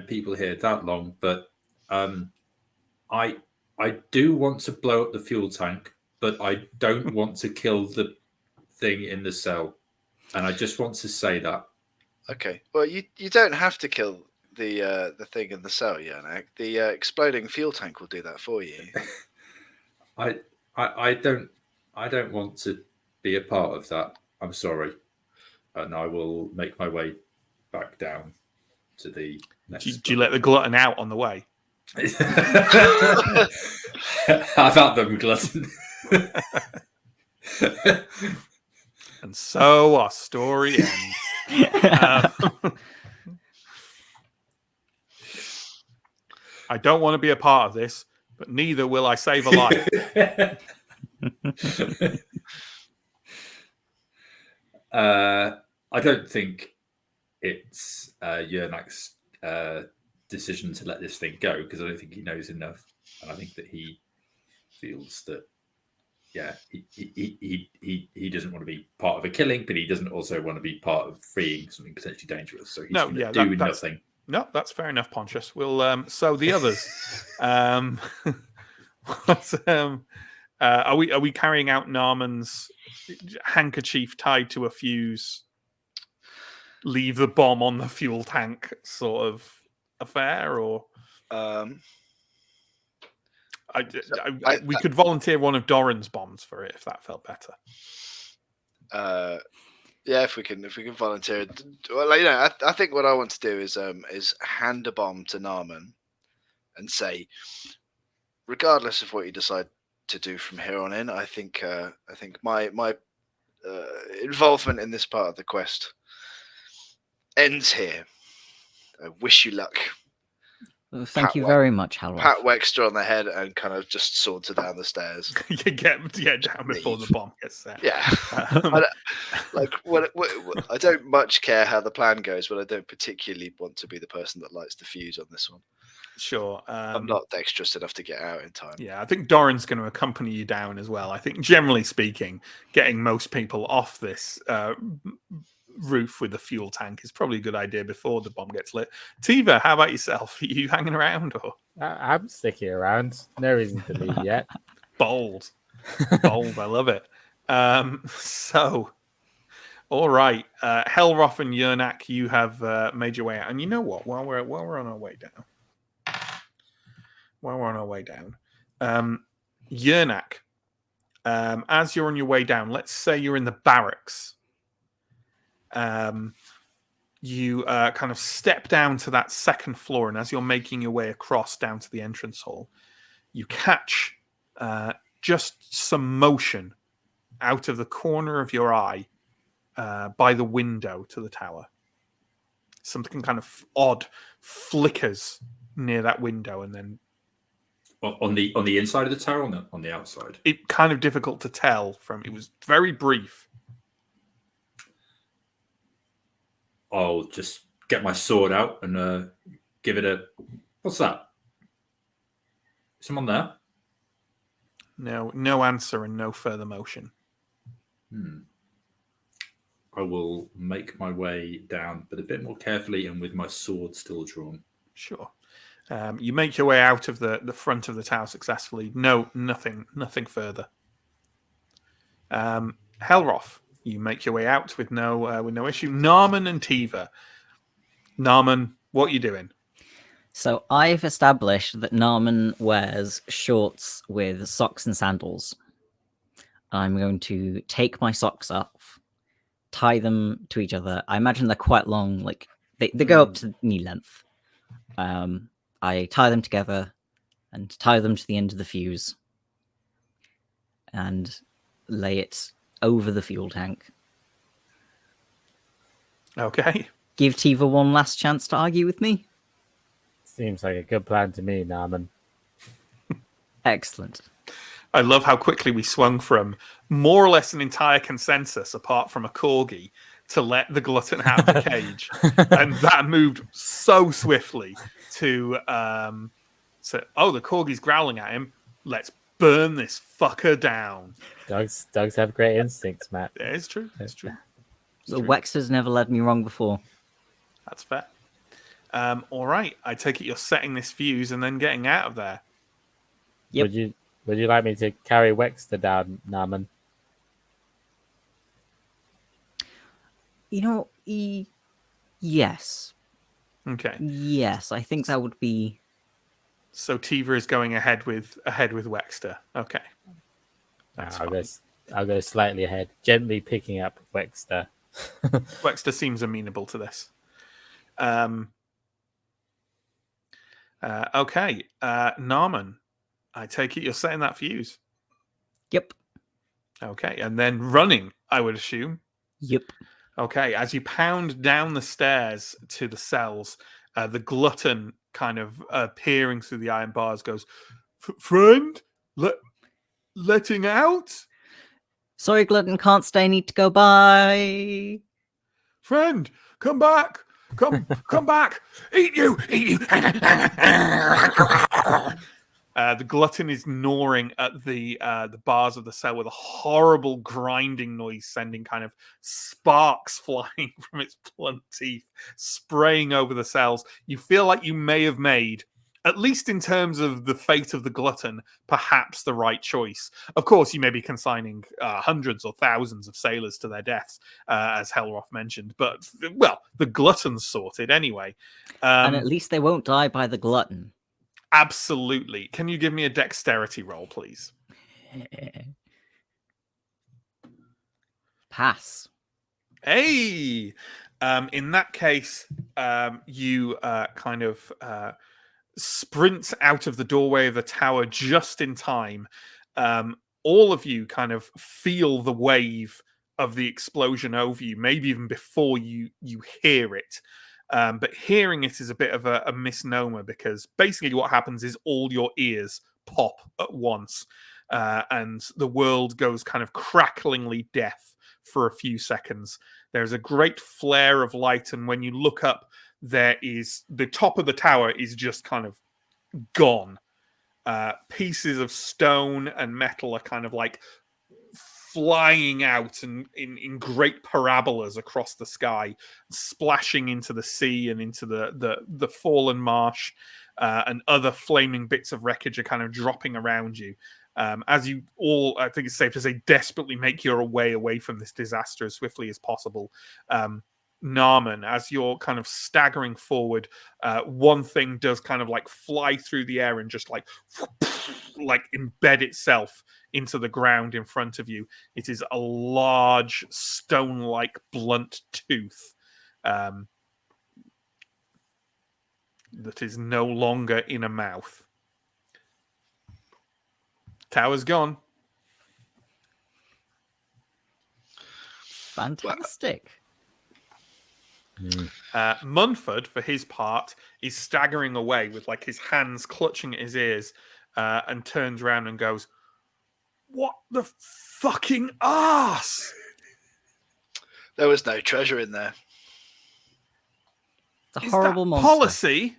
people here that long, but I do want to blow up the fuel tank, but I don't want to kill the thing in the cell, and I just want to say that. Okay. Well, you don't have to kill the thing in the cell, Yernak. The exploding fuel tank will do that for you. I don't want to be a part of that. I'm sorry, and I will make my way back down to the next. Do you let the glutton out on the way? I've had them, glutton. And so our story ends. I don't want to be a part of this, but neither will I save a life. I don't think it's Yernak's decision to let this thing go, because I don't think he knows enough, and I think that he feels that he doesn't want to be part of a killing, but he doesn't also want to be part of freeing something potentially dangerous. So he's going to do nothing. No, that's fair enough, Pontius. We'll so the others. Are we carrying out Narman's handkerchief tied to a fuse? Leave the bomb on the fuel tank, sort of affair, or we could volunteer one of Doran's bombs for it if that felt better. Yeah, if we can volunteer. Well, I think what I want to do is hand a bomb to Narman and say, regardless of what you decide to do from here on in, I think my involvement in this part of the quest ends here. I wish you luck. Well, thank you very much, Halroth. Pat Wexter on the head and kind of just saunter down the stairs. You get down before the bomb gets set. Yeah. I don't much care how the plan goes, but I don't particularly want to be the person that lights the fuse on this one. Sure. I'm not dexterous enough to get out in time. Yeah, I think Doran's going to accompany you down as well. I think, generally speaking, getting most people off this roof with the fuel tank is probably a good idea before the bomb gets lit. Tiva, how about yourself? Are you hanging around? Or I'm sticking around. No reason to leave yet. Bold. I love it. So, all right, Helroth and Yernak, you have made your way out. And you know what? While we're on our way down, Yernak, as you're on your way down, let's say you're in the barracks. You kind of step down to that second floor, and as you're making your way across down to the entrance hall, you catch just some motion out of the corner of your eye by the window to the tower. Something kind of odd flickers near that window, and then on the inside of the tower, or on the outside. It kind of difficult to tell from. It was very brief. I'll just get my sword out and give it a. What's that? Someone there? No answer and no further motion. I will make my way down, but a bit more carefully and with my sword still drawn. Sure. You make your way out of the front of the tower successfully. No, nothing further. Helroth, you make your way out with no issue. Narman and Tiva. Narman, what are you doing? So I've established that Narman wears shorts with socks and sandals. I'm going to take my socks off, tie them to each other. I imagine they're quite long, like they go up to knee length. I tie them together and tie them to the end of the fuse and lay it over the fuel tank. Okay. Give Tiva one last chance to argue with me. Seems like a good plan to me, Narman. Excellent. I love how quickly we swung from more or less an entire consensus, apart from a corgi, to let the glutton out of the cage, and that moved so swiftly to so the corgi's growling at him. Let's burn this fucker down. Dogs have great instincts, Matt. Yeah, it's true. It's true. The Wexer's never led me wrong before. That's fair. All right. I take it you're setting this fuse and then getting out of there. Yep. Would you like me to carry Wexter down, Narman? You know, yes. Okay. Yes, I think that would be. So Tiva is going ahead with Wexter. Okay. That's I'll fine. go slightly ahead, gently picking up Wexter. Wexter seems amenable to this. Okay. Narman, I take it you're setting that fuse. Yep. Okay. And then running, I would assume. Yep. Okay. As you pound down the stairs to the cells, the glutton kind of peering through the iron bars goes, friend, letting out? Sorry, Glutton, can't stay, need to go. Bye. Friend, come back. Come back. Eat you. The glutton is gnawing at the bars of the cell with a horrible grinding noise, sending kind of sparks flying from its blunt teeth, spraying over the cells. You feel like you may have made, at least in terms of the fate of the glutton, perhaps the right choice. Of course, you may be consigning hundreds or thousands of sailors to their deaths, as Helroth mentioned. But, well, the glutton's sorted anyway. And at least they won't die by the glutton. Absolutely. Can you give me a dexterity roll, please? Pass. Hey! In that case, you kind of sprint out of the doorway of the tower just in time. All of you kind of feel the wave of the explosion over you, maybe even before you hear it. But hearing it is a bit of a misnomer, because basically what happens is all your ears pop at once, and the world goes kind of cracklingly deaf for a few seconds. There's a great flare of light, and when you look up, there is the top of the tower is just kind of gone. Pieces of stone and metal are kind of like flying out and in great parabolas across the sky, splashing into the sea and into the fallen marsh, and other flaming bits of wreckage are kind of dropping around you. As you all, I think it's safe to say, desperately make your way away from this disaster as swiftly as possible. Narman, as you're kind of staggering forward, one thing does kind of like fly through the air and just like embed itself into the ground in front of you. It is a large stone-like blunt tooth that is no longer in a mouth. Tower's gone. Fantastic. Munford, for his part, is staggering away with like his hands clutching at his ears, and turns around and goes, "What the fucking arse!" There was no treasure in there. It's a Is horrible that monster. policy?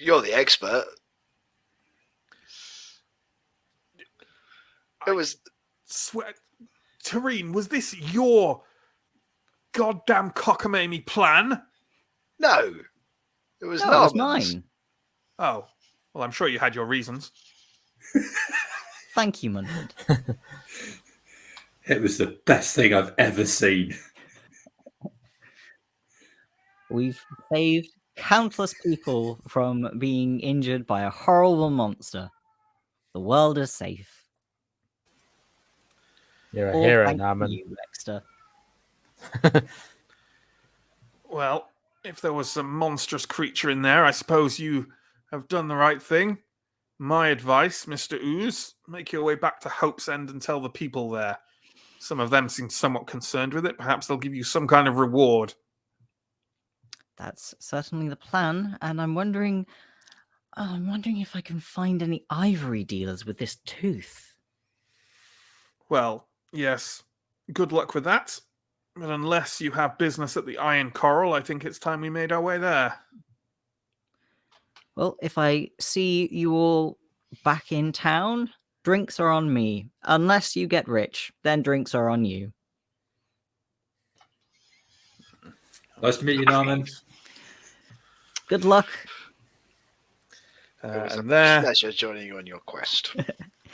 You're the expert. It was. Swear, Tareen, was this your goddamn cockamamie plan? No. It was No, it was Narman's. mine. Oh, well, I'm sure you had your reasons. Thank you, Munford. It was the best thing I've ever seen. We've saved countless people from being injured by a horrible monster. The world is safe. You're a All hero, thanks to Narman. you, Exeter. Well, if there was some monstrous creature in there, I suppose you have done the right thing. My advice, Mr. Ooze, make your way back to Hope's End and tell the people there. Some of them seem somewhat concerned with it. Perhaps they'll give you some kind of reward. That's certainly the plan, and I'm wondering if I can find any ivory dealers with this tooth. Well, yes. Good luck with that. But unless you have business at the Iron Coral, I think it's time we made our way there. Well, if I see you all back in town, drinks are on me. Unless you get rich, then drinks are on you. Nice to meet you, Narman. Good luck. It was And a there, pleasure joining you on your quest.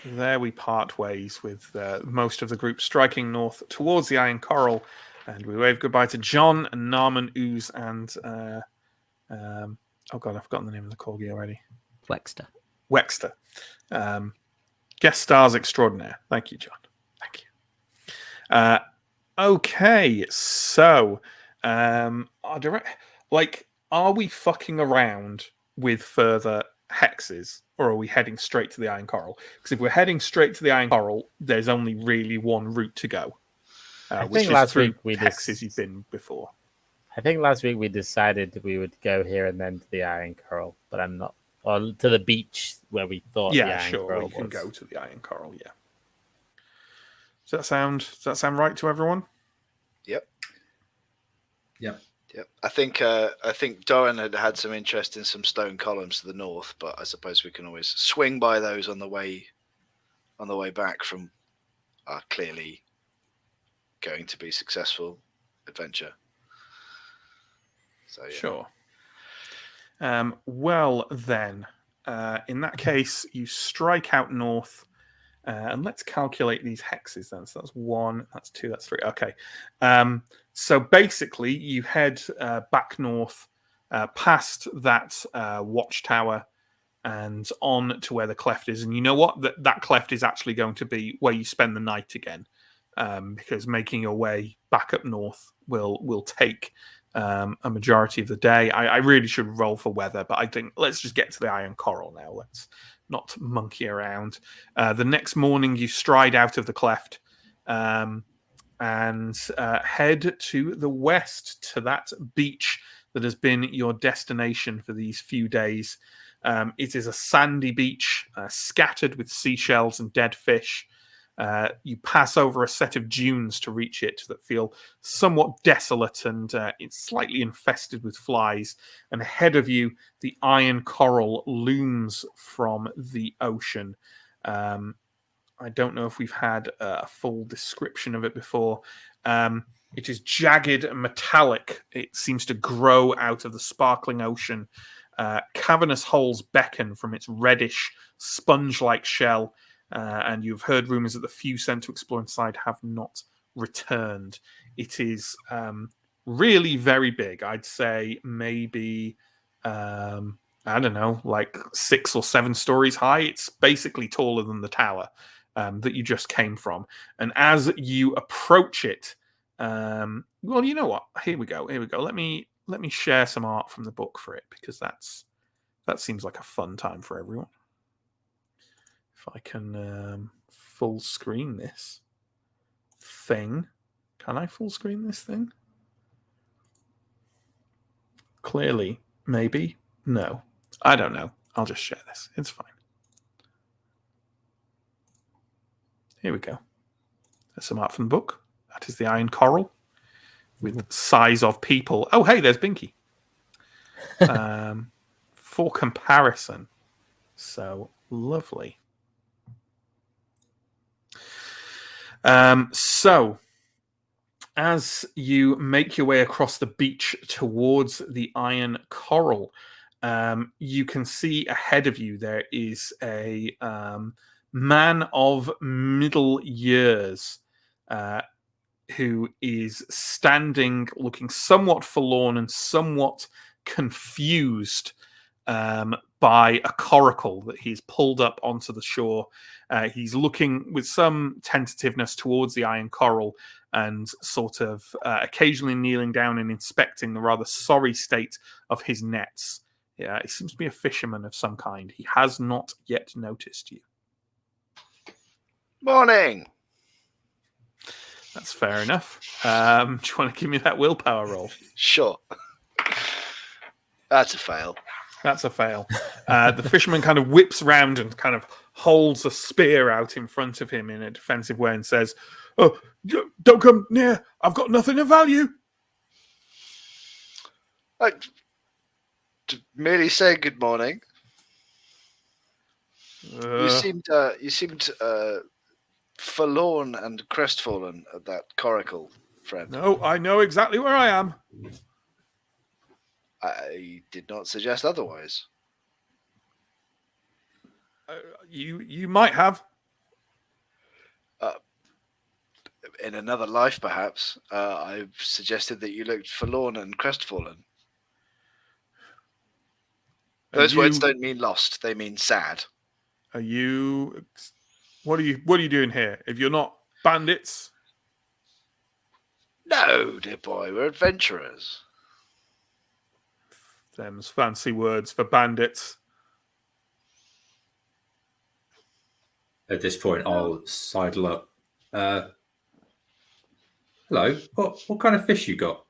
there we part ways with most of the group striking north towards the Iron Coral. And we wave goodbye to John and Narman, Ooze, and oh god, I've forgotten the name of the corgi already. Wexter. Wexter. Guest stars extraordinaire. Thank you, John. Thank you. Okay, so are we fucking around with further hexes, or are we heading straight to the Iron Coral? Because if we're heading straight to the Iron Coral, there's only really one route to go, which think is last through week we hexes you've been before. I think last week we decided we would go here and then to the Iron Coral, but I'm not, or to the beach where we thought the Yeah, Iron sure, Coral we can was. go to the Iron Coral. Yeah. Does that sound right to everyone? Yep. Yep. Yep. I think Doran had some interest in some stone columns to the north, but I suppose we can always swing by those on the way back from our clearly going to be successful adventure. So yeah. Sure. Well then, in that case, you strike out north, and let's calculate these hexes then. So that's 1, that's 2, that's 3. Okay. So basically, you head back north, past that watchtower, and on to where the cleft is. And you know what? That cleft is actually going to be where you spend the night again, because making your way back up north will take a majority of the day. I really should roll for weather, but I think let's just get to the Iron Coral now. Let's not monkey around. The next morning, you stride out of the cleft and head to the west, to that beach that has been your destination for these few days. It is a sandy beach, scattered with seashells and dead fish. You pass over a set of dunes to reach it that feel somewhat desolate, and it's slightly infested with flies. And ahead of you, the Iron Coral looms from the ocean. I don't know if we've had a full description of it before. It is jagged and metallic. It seems to grow out of the sparkling ocean. Cavernous holes beckon from its reddish, sponge-like shell. And you've heard rumors that the few sent to explore inside have not returned. It is really very big. I'd say maybe, I don't know, like 6 or 7 stories high. It's basically taller than the tower that you just came from. And as you approach it, well, you know what? Here we go. Let me share some art from the book for it, because that seems like a fun time for everyone. If I can full screen this thing. Can I full screen this thing? Clearly, maybe. No. I don't know. I'll just share this. It's fine. Here we go. There's some art from the book. That is the Iron Coral with size of people. Oh, hey, there's Binky. For comparison. So lovely. So, as you make your way across the beach towards the Iron Coral, you can see ahead of you there is a man of middle years who is standing, looking somewhat forlorn and somewhat confused by a coracle that he's pulled up onto the shore. He's looking with some tentativeness towards the iron coral and sort of occasionally kneeling down and inspecting the rather sorry state of his nets. Yeah, he seems to be a fisherman of some kind. He has not yet noticed you. Morning. That's fair enough. Do you want to give me that willpower roll? Sure. That's a fail. That's a fail. The fisherman kind of whips round and kind of holds a spear out in front of him in a defensive way and says, "Oh, don't come near. I've got nothing of value." Merely say good morning. You seemed forlorn and crestfallen at that coracle, friend. No, I know exactly where I am. I did not suggest otherwise. You might have. In another life, perhaps, I suggested that you looked forlorn and crestfallen. Those words don't mean lost; they mean sad. Are you? What are you doing here? If you're not bandits, No, dear boy, we're adventurers. them's fancy words for bandits. At this point, I'll sidle up. Hello, what kind of fish you got?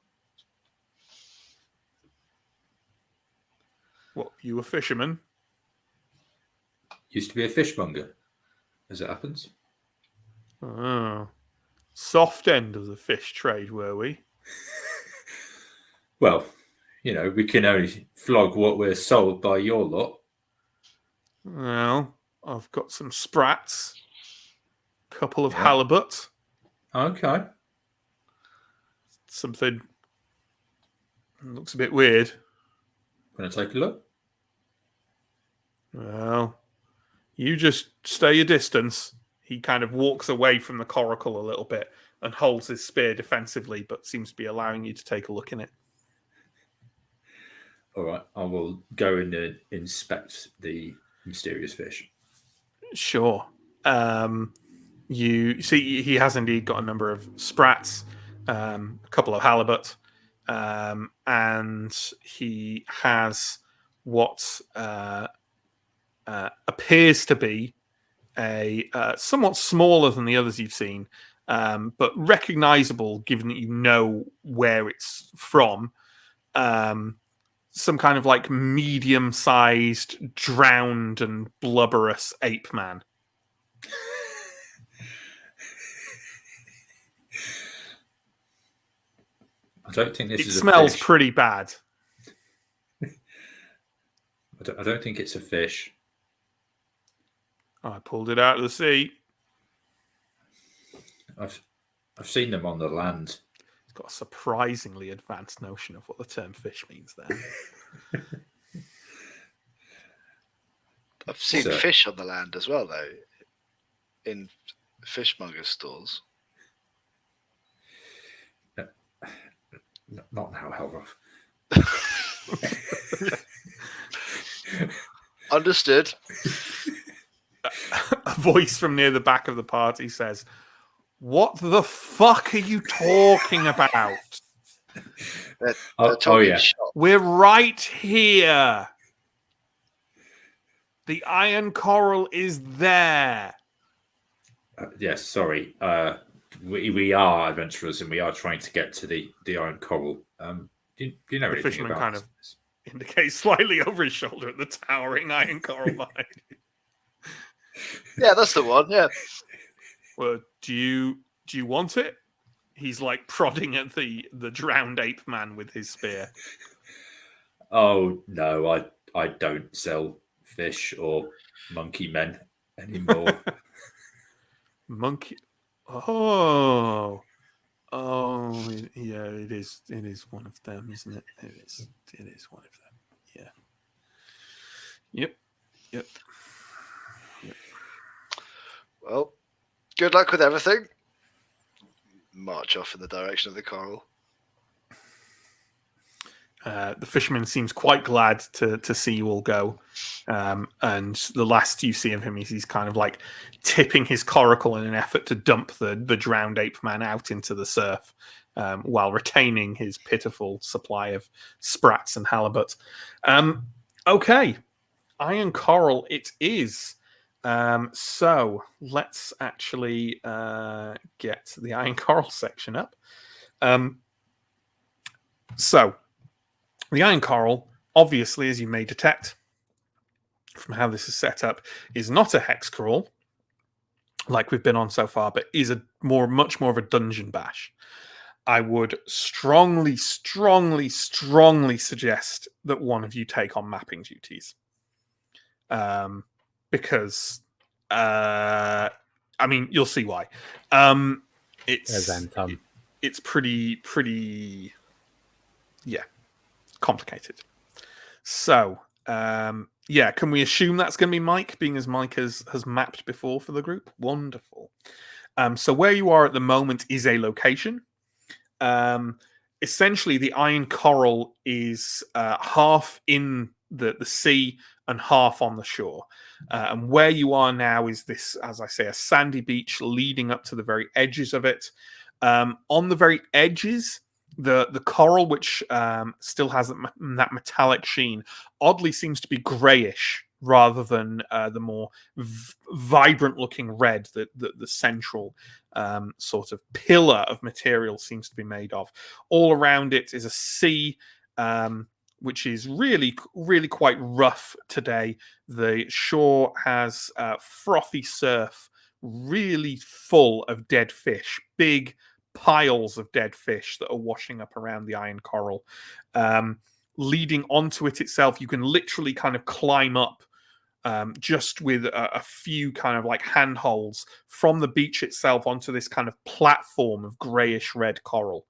What, you a fisherman? Used to be a fishmonger, as it happens. Oh, soft end of the fish trade, were we? Well, we can only flog what we're sold by your lot. Well, I've got some sprats, a couple of halibut. Okay. Something looks a bit weird. Gonna take a look? Well, you just stay your distance. He kind of walks away from the coracle a little bit and holds his spear defensively, but seems to be allowing you to take a look in it. All right, I will go and inspect the mysterious fish. Sure. You see, he has indeed got a number of sprats, a couple of halibut, and he has what appears to be a somewhat smaller than the others you've seen, but recognizable given that you know where it's from. Some kind of like medium-sized, drowned and blubberous ape man. I don't think this It is a smells fish. pretty bad. I don't think it's a fish. I pulled it out of the sea. I've seen them on the land. It's got a surprisingly advanced notion of what the term fish means there. I've seen fish on the land as well, though, in fishmonger stores. Not now, Helroth. Understood. A voice from near the back of the party says, "What the fuck are you talking about? Yeah. We're right here. The iron coral is there." Yes, sorry. We are adventurers and we are trying to get to the iron coral. Do you know The anything fisherman about kind of this? indicates slightly over his shoulder at the towering iron coral behind you. Yeah, that's the one. Yeah. Well, do you want it? He's like prodding at the drowned ape man with his spear. Oh no, I don't sell fish or monkey men anymore. Monkey. Oh, yeah. It is one of them, isn't it? It is one of them. Yeah. Yep. Well, good luck with everything. March off in the direction of the coral. The fisherman seems quite glad to see you all go. And the last you see of him is he's kind of like tipping his coracle in an effort to dump the drowned ape man out into the surf, while retaining his pitiful supply of sprats and halibut. Okay, iron coral it is. So let's actually get the iron coral section up. So the iron coral, obviously, as you may detect from how this is set up, is not a hex crawl like we've been on so far, but is much more of a dungeon bash. I would strongly suggest that one of you take on mapping duties. Because I mean, you'll see why. It's pretty complicated. So can we assume that's going to be Mike, being as Mike has mapped before for the group? Wonderful. So where you are at the moment is a location. Essentially, the iron coral is half in the sea and half on the shore. And where you are now is this, as I say, a sandy beach leading up to the very edges of it. On the very edges, the coral, which still has that metallic sheen, oddly seems to be grayish rather than the more vibrant-looking red that the central sort of pillar of material seems to be made of. All around it is a sea, which is really quite rough today. The shore has frothy surf, really full of dead fish, big piles of dead fish that are washing up around the iron coral. Leading onto it itself, you can literally kind of climb up just with a few kind of like handholds from the beach itself onto this kind of platform of grayish red coral.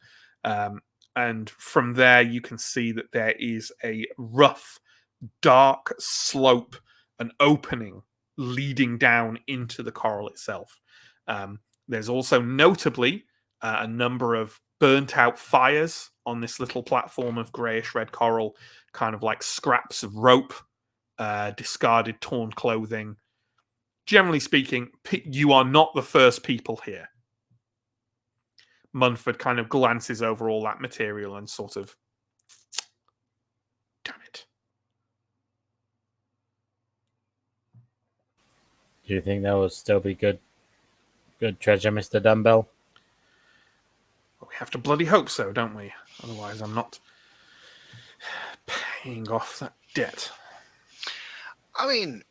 And from there, you can see that there is a rough, dark slope, an opening leading down into the coral itself. There's also notably a number of burnt out fires on this little platform of grayish red coral, kind of like scraps of rope, discarded torn clothing. Generally speaking, you are not the first people here. Munford kind of glances over all that material and sort of, damn it. Do you think there will still be good treasure, Mr. Dumbbell? We have to bloody hope so, don't we? Otherwise, I'm not paying off that debt. I mean,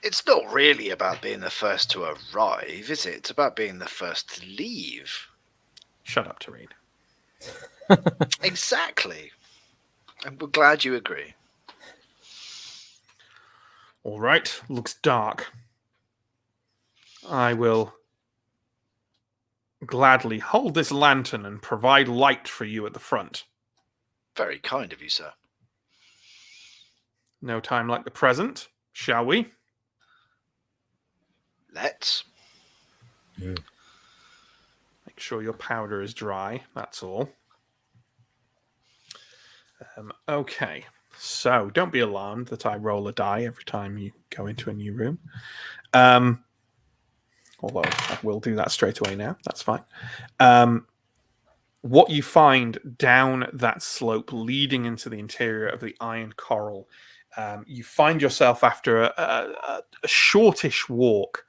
it's not really about being the first to arrive, is it? It's about being the first to leave. Shut up, Tareen. Exactly. And we're glad you agree. All right, looks dark. I will gladly hold this lantern and provide light for you at the front. Very kind of you, sir. No time like the present, shall we? Let's. Make sure your powder is dry, that's all. Okay, so don't be alarmed that I roll a die every time you go into a new room. Although I will do that straight away now, that's fine. What you find down that slope leading into the interior of the iron coral, you find yourself after a shortish walk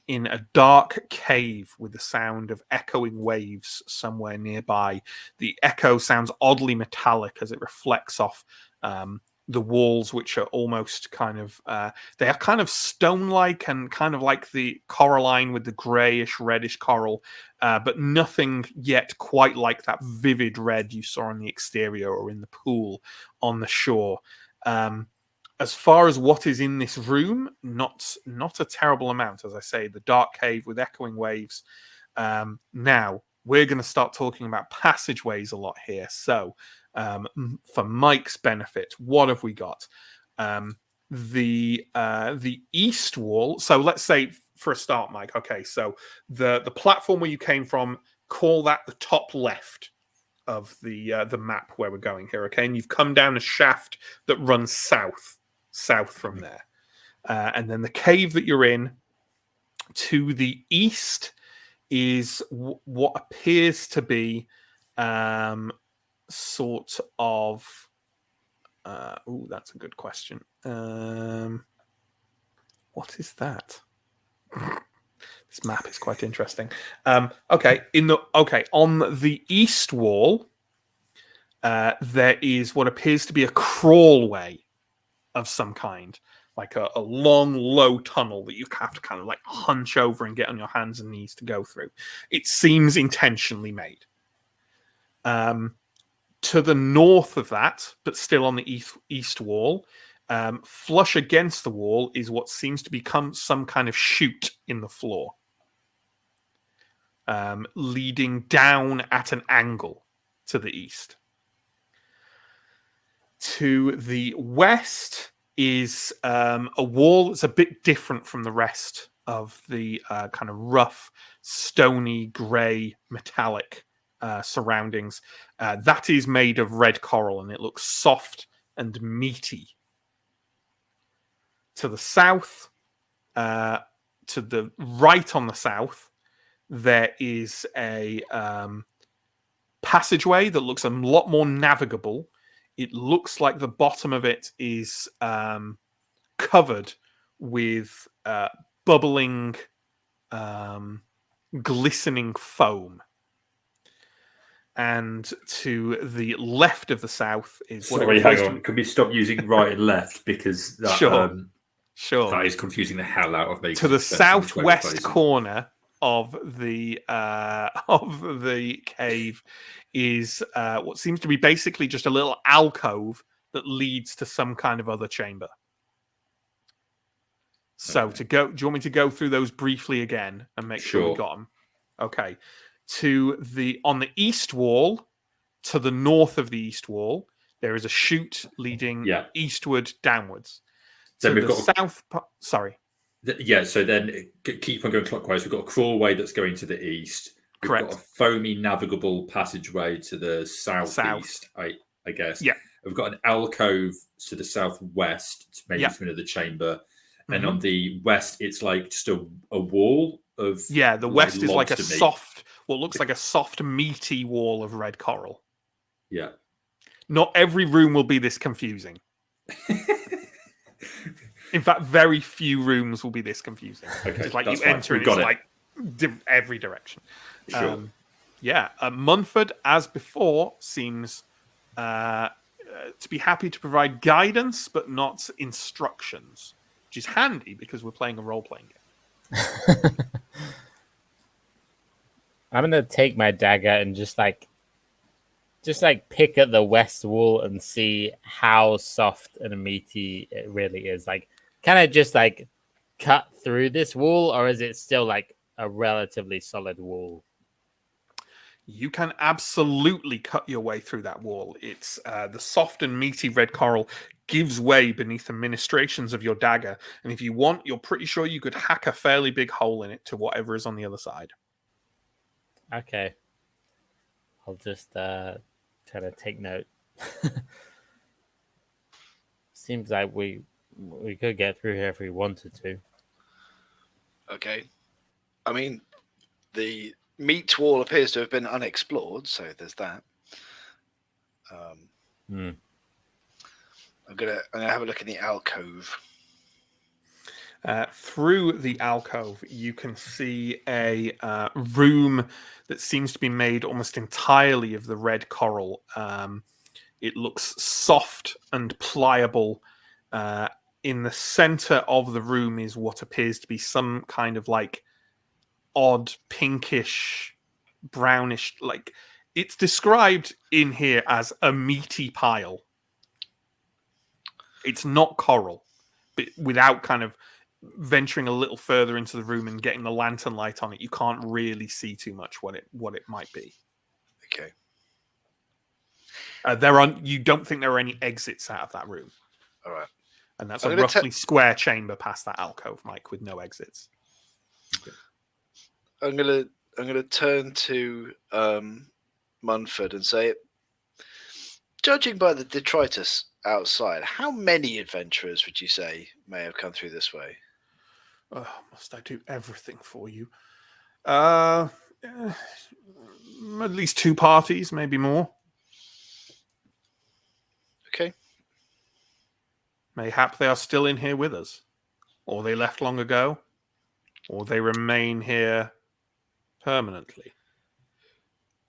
in a dark cave with the sound of echoing waves somewhere nearby. The echo sounds oddly metallic as it reflects off the walls, which are almost kind of they are kind of stone-like and kind of like the coralline with the grayish reddish coral, but nothing yet quite like that vivid red you saw on the exterior or in the pool on the shore. As far as what is in this room, not a terrible amount. As I say, the dark cave with echoing waves. Now we're going to start talking about passageways a lot here. So for Mike's benefit, what have we got? The east wall. So let's say for a start, Mike. Okay, so the platform where you came from, call that the top left of the map where we're going here, okay? And you've come down a shaft that runs south from there. And then the cave that you're in to the east is what appears to be sort of... that's a good question. What is that? This map is quite interesting. Okay, on the east wall, there is what appears to be a crawlway of some kind, like a long, low tunnel that you have to kind of like hunch over and get on your hands and knees to go through. It seems intentionally made. To the north of that, but still on the east wall, flush against the wall is what seems to become some kind of chute in the floor, leading down at an angle to the east. To the west is a wall that's a bit different from the rest of the kind of rough, stony, grey, metallic surroundings. That is made of red coral, and it looks soft and meaty. To the south, to the right on the south, there is a passageway that looks a lot more navigable. It looks like the bottom of it is covered with bubbling, glistening foam. And to the left of the south is what... Sorry, hang on. Can we stop using right and left? Because that, sure. That is confusing the hell out of me. To the southwest corner of the cave is what seems to be basically just a little alcove that leads to some kind of other chamber. So do you want me to go through those briefly again and make sure we got them? Okay. On the east wall, to the north of the east wall, there is a chute leading eastward downwards. Then we've got sorry. So then keep on going clockwise. We've got a crawlway that's going to the east. We've got a foamy navigable passageway to the southeast, I guess. Yeah. We've got an alcove to the southwest, maybe to another chamber. Mm-hmm. And on the west, it's like just a wall of... Yeah, the west is like a soft, what looks like a soft, meaty wall of red coral. Yeah. Not every room will be this confusing. In fact, very few rooms will be this confusing. Okay, just like you enter and it's like every direction. Sure. Munford, as before, seems to be happy to provide guidance, but not instructions, which is handy because we're playing a role-playing game. I'm gonna take my dagger and just pick at the west wall and see how soft and meaty it really is. Like, can I just cut through this wall, or is it still like a relatively solid wall? You can absolutely cut your way through that wall. It's the soft and meaty red coral gives way beneath the ministrations of your dagger, and if you want, you're pretty sure you could hack a fairly big hole in it to whatever is on the other side. Okay, I'll just try to take note. Seems like we could get through here if we wanted to. Okay. I mean, the meat wall appears to have been unexplored, so there's that. I'm gonna have a look in the alcove. Through the alcove, you can see a room that seems to be made almost entirely of the red coral. It looks soft and pliable. In the center of the room is what appears to be some kind of like odd pinkish, brownish, like it's described in here as a meaty pile. It's not coral, but without kind of venturing a little further into the room and getting the lantern light on it, you can't really see too much what it might be. Okay. You don't think there are any exits out of that room. All right. And that's a roughly square chamber past that alcove, Mike, with no exits. Okay. I'm gonna turn to Munford and say, judging by the detritus outside, how many adventurers would you say may have come through this way? Oh, must I do everything for you? At least 2 parties, maybe more. Okay. Mayhap they are still in here with us. Or they left long ago. Or they remain here permanently.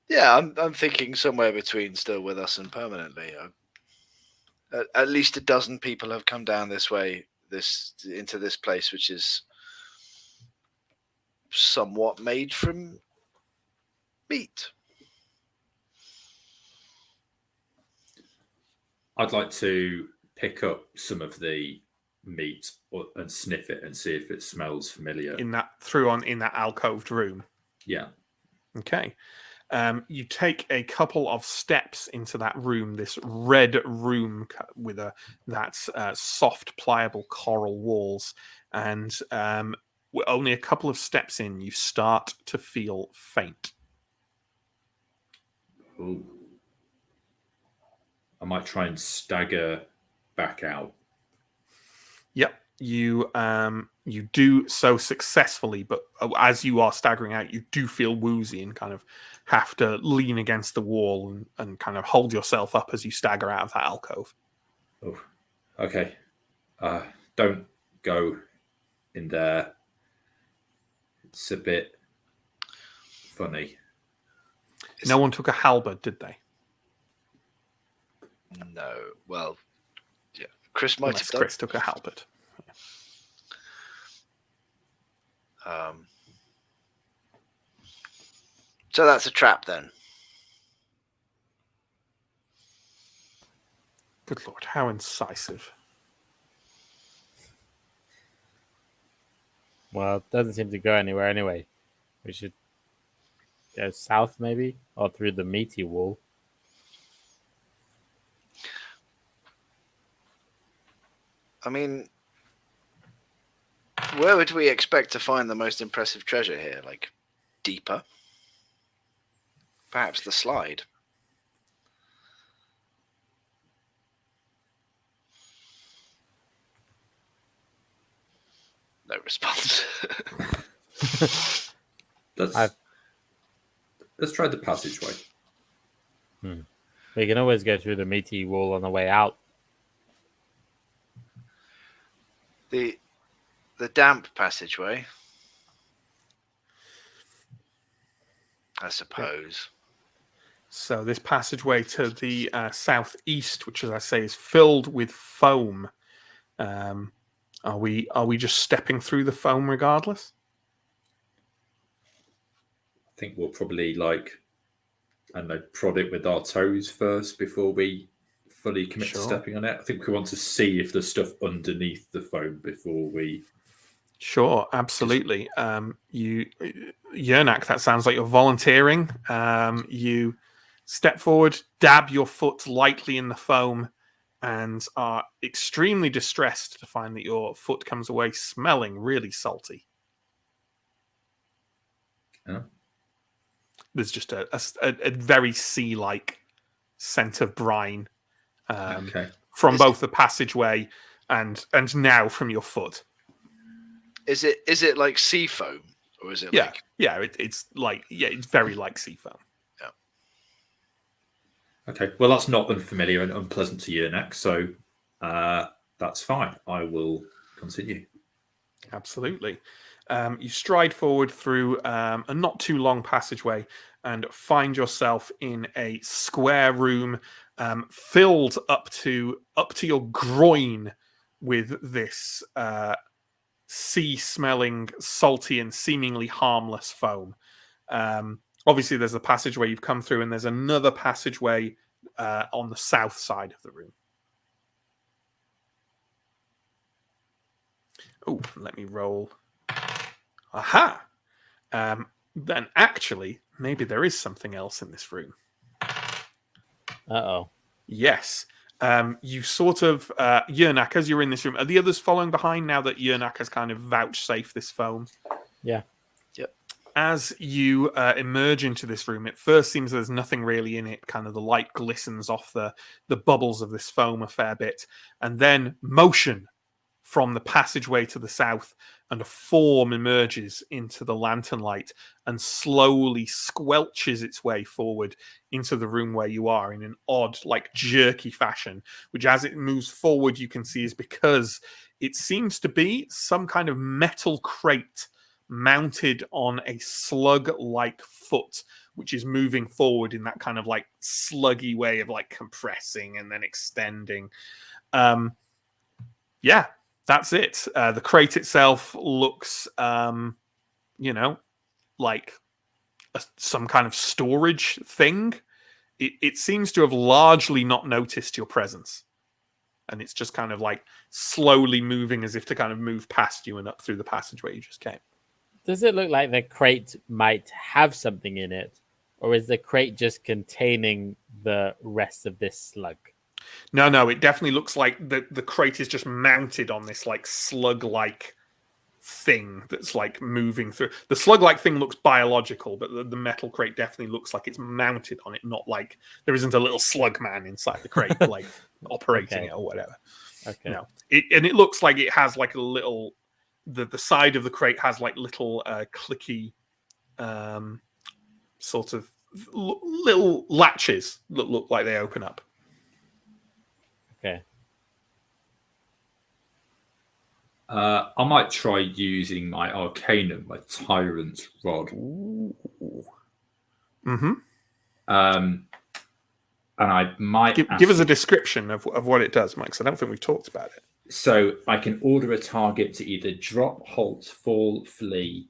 Yeah, I'm thinking somewhere between still with us and permanently. At least a dozen people have come down this way, into this place, which is somewhat made from meat. I'd like to pick up some of the meat and sniff it and see if it smells familiar. In that alcoved room. Yeah. Okay. You take a couple of steps into that room, this red room with soft, pliable coral walls, and only a couple of steps in, you start to feel faint. Ooh. I might try and stagger back out. Yep, you do so successfully, but as you are staggering out, you do feel woozy and kind of have to lean against the wall and kind of hold yourself up as you stagger out of that alcove. Oh, okay. Don't go in there. It's a bit funny. No one took a halberd, did they? No. Well, yeah. Chris might Unless have done. Chris took a halberd. So that's a trap then. Good Lord, how incisive. Well, it doesn't seem to go anywhere anyway. We should go south maybe, or through the meaty wall. I mean, where would we expect to find the most impressive treasure here? Like, deeper? Perhaps the slide? No response. Let's try the passageway. We can always go through the meaty wall on the way out. The damp passageway, I suppose. So this passageway to the southeast, which, as I say, is filled with foam. Are we just stepping through the foam regardless? I think we'll probably prod it with our toes first before we fully commit to stepping on it. I think we want to see if there's stuff underneath the foam before we. Sure, absolutely. Yernak, that sounds like you're volunteering. You step forward, dab your foot lightly in the foam, and are extremely distressed to find that your foot comes away smelling really salty. Yeah. There's just a very sea-like scent of brine from both the passageway and now from your foot. Is it like sea foam, or is it like? Yeah, it's very like sea foam. Yeah. Okay, well that's not unfamiliar and unpleasant to Yernak, so that's fine. I will continue. Absolutely. You stride forward through a not too long passageway and find yourself in a square room filled up to your groin with this sea-smelling, salty, and seemingly harmless foam. Obviously, there's a passageway you've come through, and there's another passageway on the south side of the room. Oh, let me roll. Aha! Then actually, maybe there is something else in this room. Uh-oh. Yes. You sort of, Yernak, as you're in this room, are the others following behind now that Yernak has kind of vouchsafed this foam? Yeah. Yep. as you emerge into this room, it first seems there's nothing really in it. Kind of the light glistens off the bubbles of this foam a fair bit, and then motion from the passageway to the south, and a form emerges into the lantern light and slowly squelches its way forward into the room where you are in an odd, like jerky fashion, which as it moves forward, you can see is because it seems to be some kind of metal crate mounted on a slug-like foot, which is moving forward in that kind of like sluggy way of like compressing and then extending. Yeah, that's it. The crate itself looks, like some kind of storage thing. It seems to have largely not noticed your presence. And it's just kind of like slowly moving as if to kind of move past you and up through the passageway you just came. Does it look like the crate might have something in it? Or is the crate just containing the rest of this slug? No, it definitely looks like the crate is just mounted on this like slug-like thing that's like moving through. The slug-like thing looks biological, but the metal crate definitely looks like it's mounted on it, not like there isn't a little slug man inside the crate like operating it or whatever. Okay. No, it looks like it has like a little. The side of the crate has like little clicky, sort of little latches that look like they open up. Okay. I might try using my Arcanum, my Tyrant's Rod. Mm-hmm. And I might give us a description of what it does, Mike, because I don't think we've talked about it. So I can order a target to either drop, halt, fall, flee.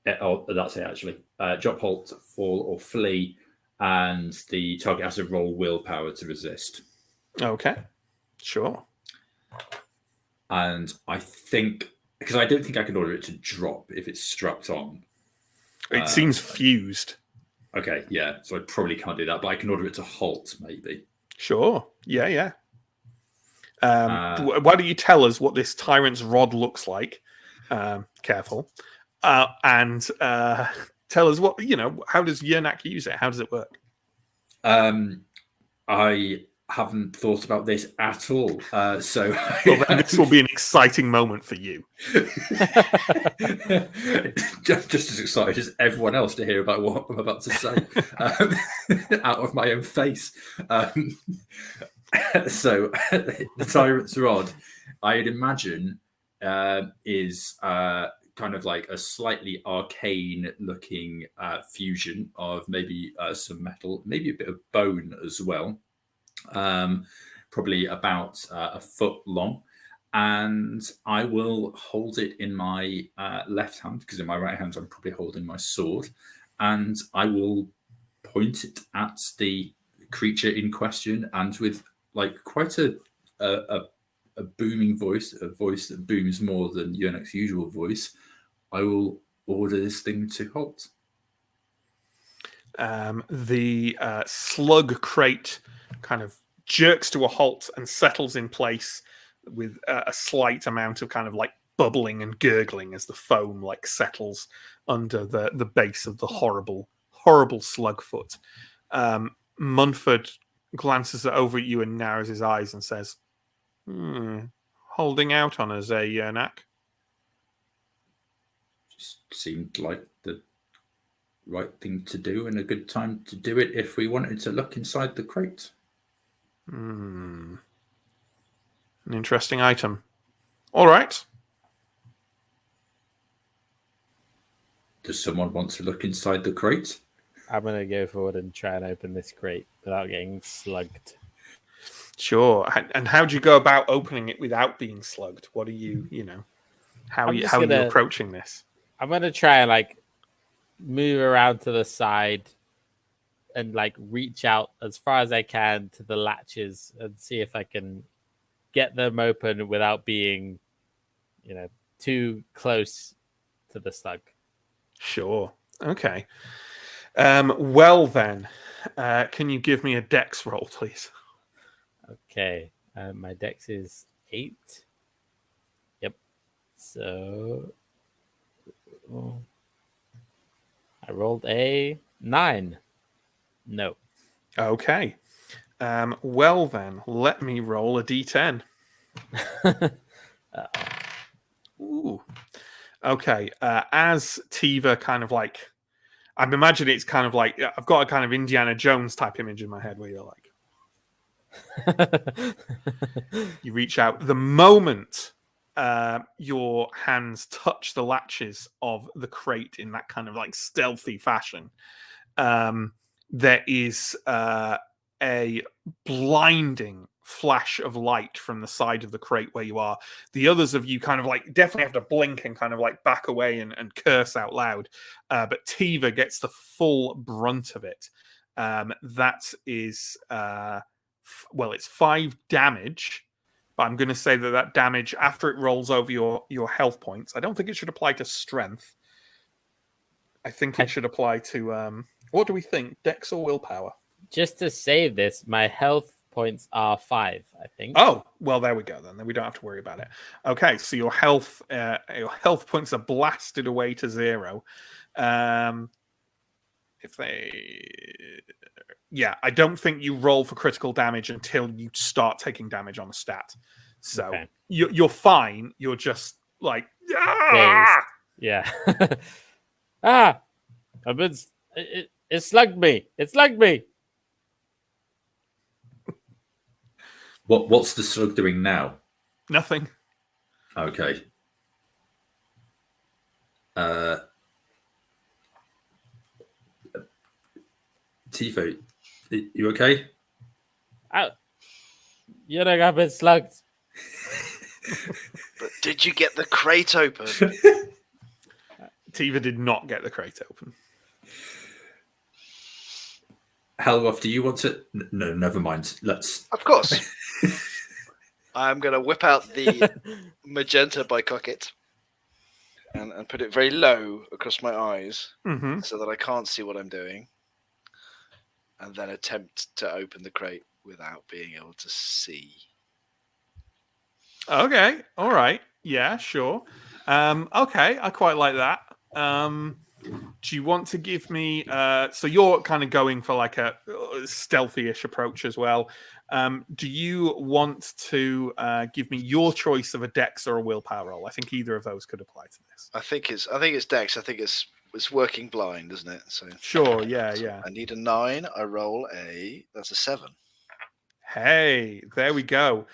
That's it, actually. Drop, halt, fall, or flee, and the target has to roll willpower to resist. Okay, sure. And I think, because I don't think I can order it to drop if it's strapped on. It seems fused. Okay, yeah, so I probably can't do that, but I can order it to halt, maybe. Sure, yeah. Why don't you tell us what this Tyrant's Rod looks like? Careful. And tell us what, how does Yernak use it? How does it work? I haven't thought about this at all. So well, then this will be an exciting moment for you. just as excited as everyone else to hear about what I'm about to say out of my own face. So the Tyrant's Rod, I'd imagine, is kind of like a slightly arcane looking fusion of maybe some metal, maybe a bit of bone as well. Probably about a foot long, and I will hold it in my left hand, because in my right hand I'm probably holding my sword, and I will point it at the creature in question, and with like quite a booming voice, a voice that booms more than Yernak's usual voice, I will order this thing to halt. The slug crate kind of jerks to a halt and settles in place with a slight amount of kind of like bubbling and gurgling as the foam like settles under the base of the horrible slug foot. Munford glances over at you and narrows his eyes and says, holding out on us, Yernak? Just seemed like the right thing to do and a good time to do it if we wanted to look inside the crate. An interesting item. All right. Does someone want to look inside the crate? I'm going to go forward and try and open this crate without getting slugged. Sure. And how do you go about opening it without being slugged? What are you, how are you approaching this? I'm going to try and like move around to the side and like reach out as far as I can to the latches and see if I can get them open without being, too close to the slug. Sure. Okay. Well then, can you give me a dex roll, please? Okay. My dex is 8. Yep. So I rolled a 9. No. Okay. Well then, let me roll a d10. Ooh. Okay. As Tiva kind of like, I'm imagining it's kind of like, I've got a kind of Indiana Jones type image in my head where you're like, you reach out. The moment your hands touch the latches of the crate in that kind of like stealthy fashion, there is a blinding flash of light from the side of the crate where you are. The others of you kind of like definitely have to blink and kind of like back away and curse out loud. But Tiva gets the full brunt of it. That is, well, it's 5 damage. But I'm going to say that damage, after it rolls over your health points, I don't think it should apply to strength. I think it should apply to, what do we think? Dex or willpower? Just to save this, my health points are 5, I think. Oh, well, there we go then. Then we don't have to worry about it. Okay, so your health points are blasted away to 0. I don't think you roll for critical damage until you start taking damage on a stat. So Okay. you're fine. You're just like, ah! Yeah. Ah! It slugged me. It slugged me. What's the slug doing now? Nothing. Okay. Tifo, you okay? You think I've been slugged? But did you get the crate open? Tiva did not get the crate open. Helroth, do you want to? No, never mind. Let's. Of course. I'm going to whip out the magenta bicocket and put it very low across my eyes so that I can't see what I'm doing. And then attempt to open the crate without being able to see. Okay. All right. Yeah, sure. Okay. I quite like that. Do you want to give me... so you're kind of going for like a stealthy-ish approach as well. Do you want to give me your choice of a dex or a willpower roll? I think either of those could apply to this. I think it's dex. I think it's working blind, isn't it? So sure. Yeah. I need a 9. I roll that's a 7. Hey, there we go.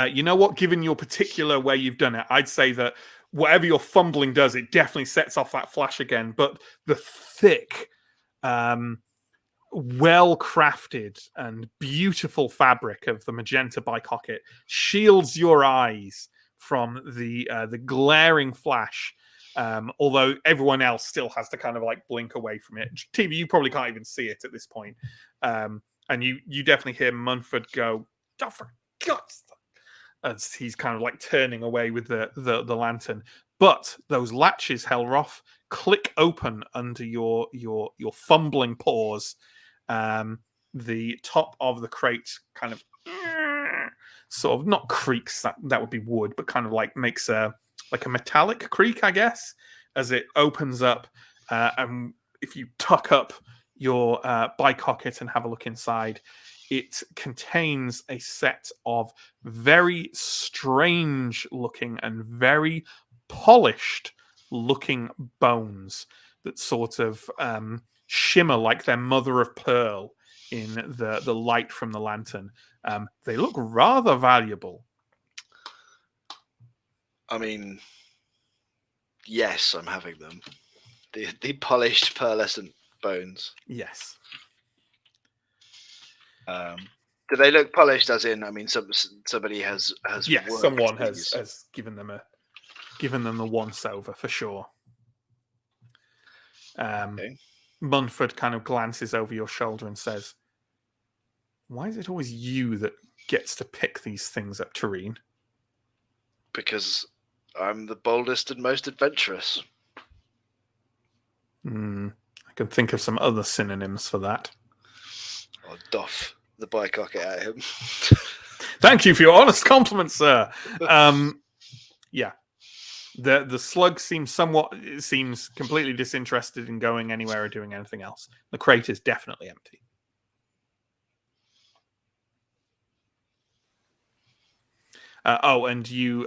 You know what? Given your particular way you've done it, I'd say that whatever your fumbling does, it definitely sets off that flash again. But the thick, well-crafted and beautiful fabric of the magenta bicocket shields your eyes from the glaring flash. Although everyone else still has to kind of like blink away from it. TV, you probably can't even see it at this point. And you definitely hear Munford go, "Oh, for God's sake," as he's kind of like turning away with the lantern. But those latches, Helroth, click open under your fumbling paws. The top of the crate kind of sort of not creaks, that would be wood, but kind of like makes a metallic creak, I guess, as it opens up. And if you tuck up your bicocket and have a look inside, it contains a set of very strange looking and very polished looking bones that sort of shimmer like they're mother of pearl in the light from the lantern. They look rather valuable. I mean, yes, I'm having them. The polished pearlescent bones. Yes. Do they look polished? As in, I mean, somebody has. Yes, someone has given them the once over for sure. Okay. Munford kind of glances over your shoulder and says, "Why is it always you that gets to pick these things up, Tareen?" Because I'm the boldest and most adventurous. I can think of some other synonyms for that. I'll doff the bicocket at him. Thank you for your honest compliment, sir. Yeah. The slug seems completely disinterested in going anywhere or doing anything else. The crate is definitely empty. And you,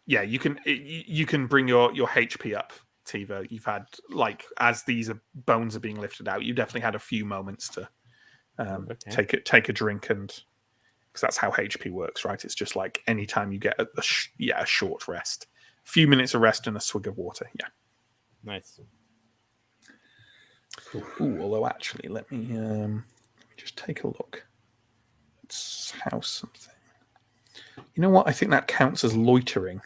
you can bring your HP up, Tiva. You've had as these bones are being lifted out, you definitely had a few moments to take a drink, and because that's how HP works, right? It's just like anytime you get a short rest, a few minutes of rest and a swig of water. Yeah, nice. Ooh, although actually, let me just take a look. Let's house something. You know what? I think that counts as loitering.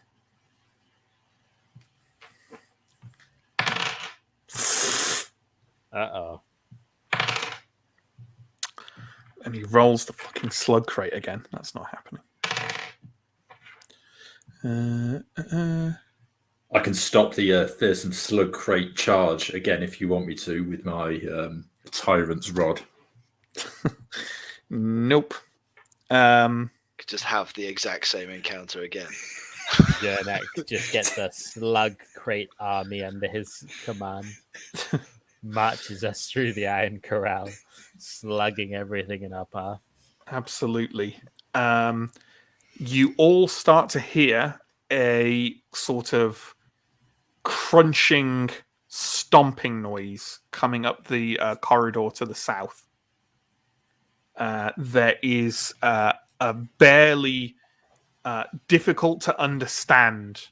Uh-oh. And he rolls the fucking slug crate again. That's not happening. I can stop the fearsome slug crate charge again if you want me to with my tyrant's rod. Nope. Could just have the exact same encounter again. Jernak just gets a slug crate army under his command. Marches us through the Iron Corral, slugging everything in our path. Absolutely. You all start to hear a sort of crunching, stomping noise coming up the corridor to the south. There is a barely difficult to understand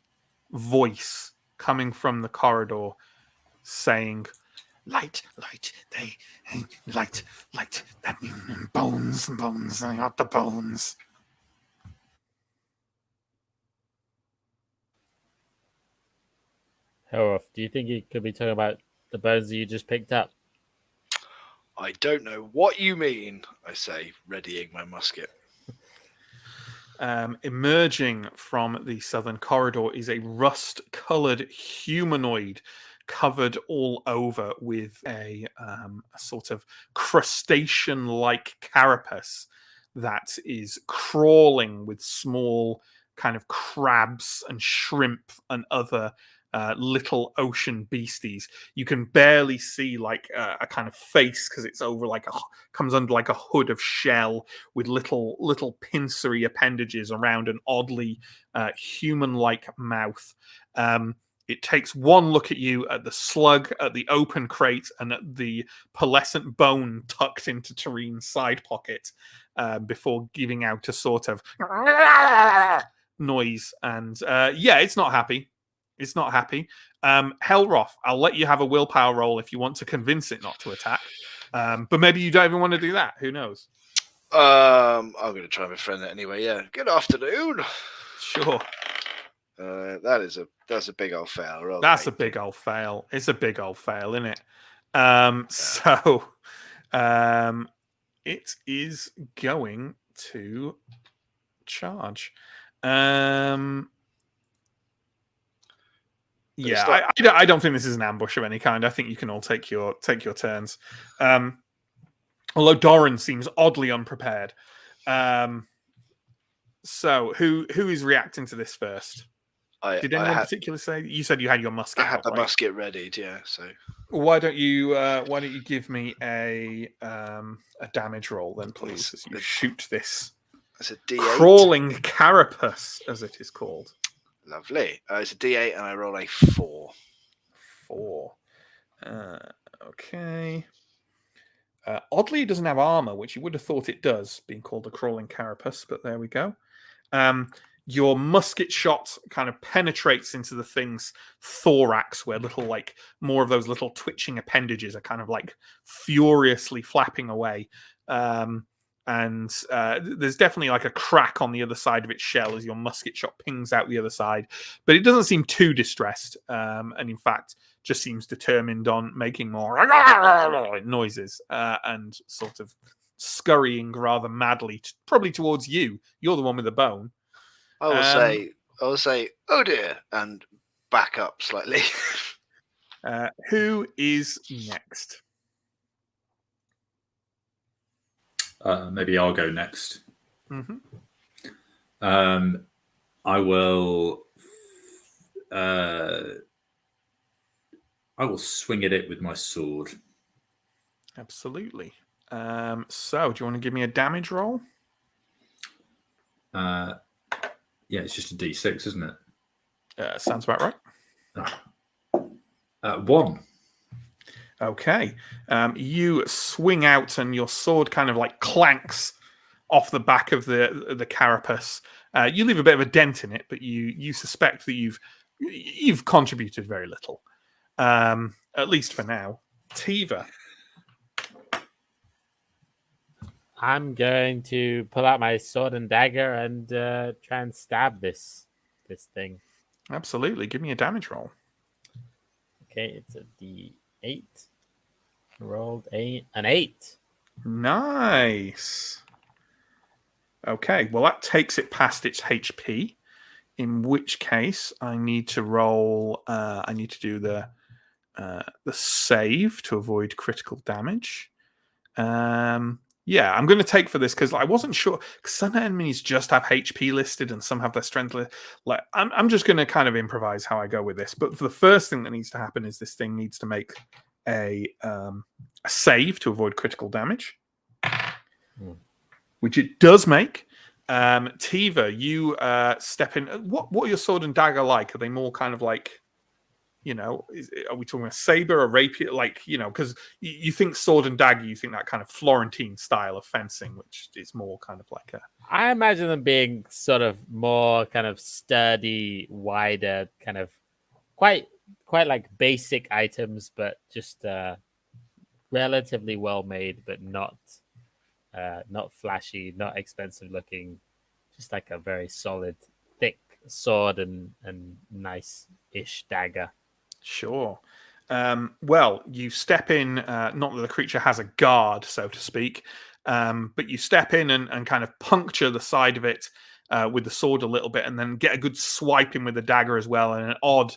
voice coming from the corridor saying, light, that bones, I got the bones. How do you think he could be talking about the bones that you just picked up? I don't know what you mean, I say, readying my musket. Emerging from the southern corridor is a rust-coloured humanoid covered all over with a sort of crustacean-like carapace that is crawling with small kind of crabs and shrimp and other little ocean beasties. You can barely see a kind of face because it's over comes under like a hood of shell with little pincery appendages around an oddly human-like mouth. It takes one look at you, at the slug, at the open crate, and at the pearlescent bone tucked into Tareen's side pocket before giving out a sort of noise. And it's not happy. It's not happy. Hellroth, I'll let you have a willpower roll if you want to convince it not to attack. But maybe you don't even want to do that. Who knows? I'm going to try and befriend it anyway. Yeah. Good afternoon. Sure. That's a big old fail. That's a big old fail. It's a big old fail, isn't it? It is going to charge. Yeah, I don't think this is an ambush of any kind. I think you can all take your turns. Although Doran seems oddly unprepared. So who is reacting to this first? Did anyone particularly say? You said you had your musket. I had the musket readied, yeah. So why don't you give me a damage roll then, please, as you shoot this it's a D8. Crawling carapace, as it is called. Lovely. It's a D8 and I roll a 4. 4. Okay. Oddly, it doesn't have armor, which you would have thought it does, being called a crawling carapace, but there we go. Your musket shot kind of penetrates into the thing's thorax, where more of those little twitching appendages are kind of furiously flapping away. And there's definitely a crack on the other side of its shell as your musket shot pings out the other side. But it doesn't seem too distressed, and in fact just seems determined on making more noises and sort of scurrying rather madly, probably towards you. You're the one with the bone. I will say, oh dear, and back up slightly. Who is next? Maybe I'll go next. Mm-hmm. I will I will swing at it with my sword. Absolutely. So, do you want to give me a damage roll? Yeah, it's just a D6, isn't it? Sounds about right. 1. Okay. You swing out, and your sword kind of like clanks off the back of the carapace. You leave a bit of a dent in it, but you suspect that you've contributed very little, at least for now. Tiva. I'm going to pull out my sword and dagger and try and stab this thing. Absolutely. Give me a damage roll. Okay, it's a D8. Rolled an 8. Nice. Okay, well that takes it past its HP. In which case, I need to roll. I need to do the save to avoid critical damage. Yeah, I'm going to take for this because I wasn't sure. Because some enemies just have HP listed and some have their strength listed. Like, I'm just going to kind of improvise how I go with this. But for the first thing that needs to happen is this thing needs to make a save to avoid critical damage, which it does make. Tiva, you step in. What are your sword and dagger like? Are they more kind of like, are we talking a saber, a rapier? Like, because you think sword and dagger, you think that kind of Florentine style of fencing, which is more kind of like a. I imagine them being sort of more kind of sturdy, wider, kind of quite like basic items, but just relatively well made, but not flashy, not expensive looking. Just like a very solid, thick sword and nice-ish dagger. Sure. Well, you step in, not that the creature has a guard, so to speak, but you step in and kind of puncture the side of it with the sword a little bit, and then get a good swipe in with the dagger as well, and an odd,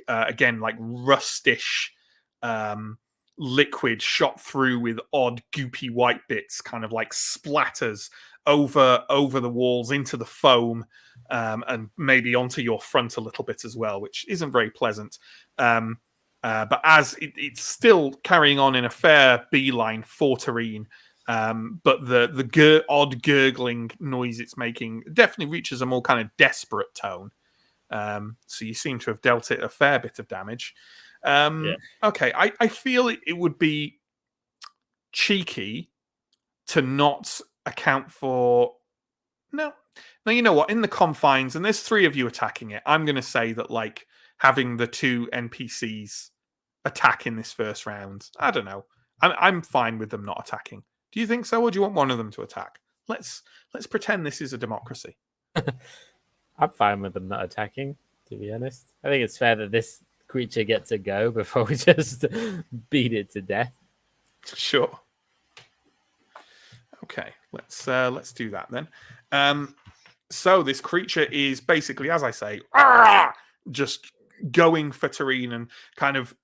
again, like rustish liquid shot through with odd goopy white bits, kind of like splatters over the walls into the foam, and maybe onto your front a little bit as well, which isn't very pleasant. But as it's still carrying on in a fair beeline for Tareen, but the odd gurgling noise it's making definitely reaches a more kind of desperate tone. So you seem to have dealt it a fair bit of damage. Okay, I feel it would be cheeky to not account for. No, you know what? In the confines, and there's 3 of you attacking it, I'm going to say that like having the 2 NPCs attack in this first round, I don't know. I'm fine with them not attacking. Do you think so, or do you want one of them to attack? Let's pretend this is a democracy. I'm fine with them not attacking, to be honest. I think it's fair that this creature gets a go before we just beat it to death. Sure. Okay, let's do that then. So this creature is basically, as I say, just going for Tareen, and kind of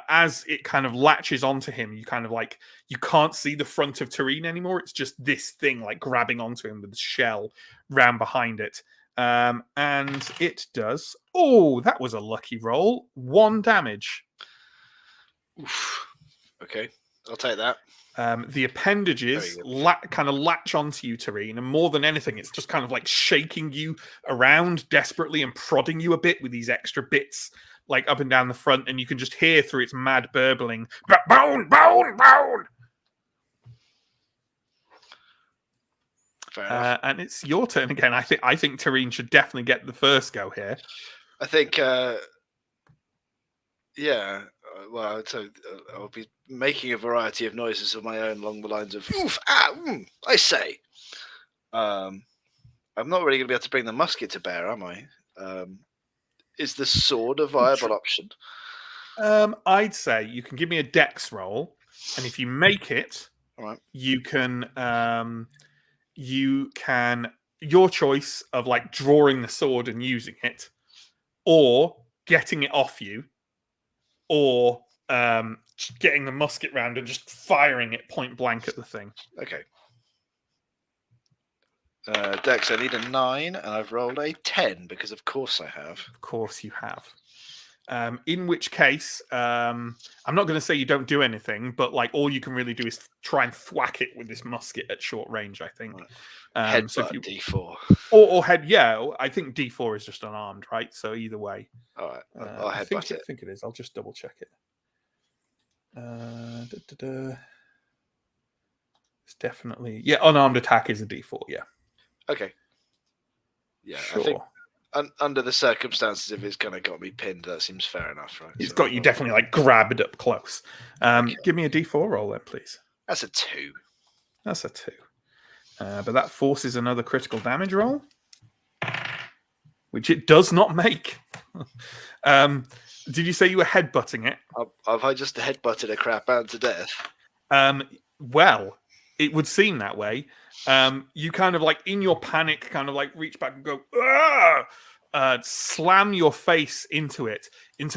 as it kind of latches onto him, you kind of like, you can't see the front of Tareen anymore. It's just this thing like grabbing onto him with the shell round behind it. And it does. Oh, that was a lucky roll. 1 damage. Oof. Okay, I'll take that. The appendages kind of latch onto you, Tareen, and more than anything, it's just kind of like shaking you around desperately and prodding you a bit with these extra bits, like up and down the front, and you can just hear through its mad burbling, bone, bone, bone. Fair enough. And it's your turn again. I think Tareen should definitely get the first go here. I think, yeah. Well, so I'll be making a variety of noises of my own along the lines of "oof, ah, I say." I'm not really going to be able to bring the musket to bear, am I? Is the sword a viable option? I'd say you can give me a dex roll, and if you make it, all right, you can your choice of like drawing the sword and using it, or getting it off you, or getting the musket round and just firing it point blank at the thing. Okay. Dex, I need a 9, and I've rolled a 10 because, of course, I have. Of course, you have. In which case, I'm not going to say you don't do anything, but like all you can really do is try and thwack it with this musket at short range. I think. Headbutt So if you D4. or head, yeah, I think D4 is just unarmed, right? So either way, All right, I'll I headbutt it. I think it is. I'll just double check it. It's definitely unarmed attack is a D4. Yeah. Okay. Yeah, Sure. I think under the circumstances, if it's kind of got me pinned, that seems fair enough, right? It's got you definitely like grabbed up close. Okay. Give me a D4 roll then, please. That's a 2. That's a 2. But that forces another critical damage roll, which it does not make. Did you say you were headbutting it? Have I just headbutted a crap out to death? Well, it would seem that way. You kind of like in your panic, kind of like reach back and go, slam your face into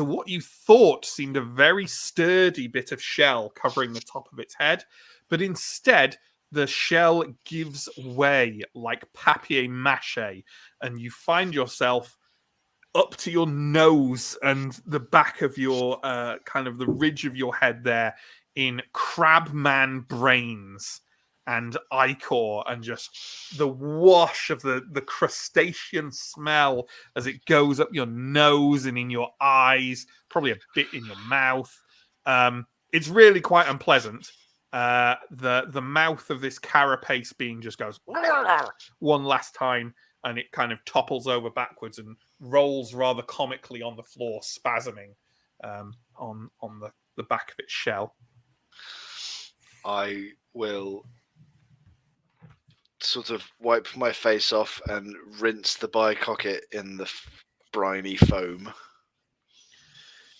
what you thought seemed a very sturdy bit of shell covering the top of its head. But instead, the shell gives way like papier-mâché, and you find yourself up to your nose and the back of your kind of the ridge of your head there in crabman brains and ichor, and just the wash of the crustacean smell as it goes up your nose and in your eyes, probably a bit in your mouth. It's really quite unpleasant. The mouth of this carapace being just goes one last time, and it kind of topples over backwards and rolls rather comically on the floor, spasming on the back of its shell. I will sort of wipe my face off and rinse the bicocket in the briny foam.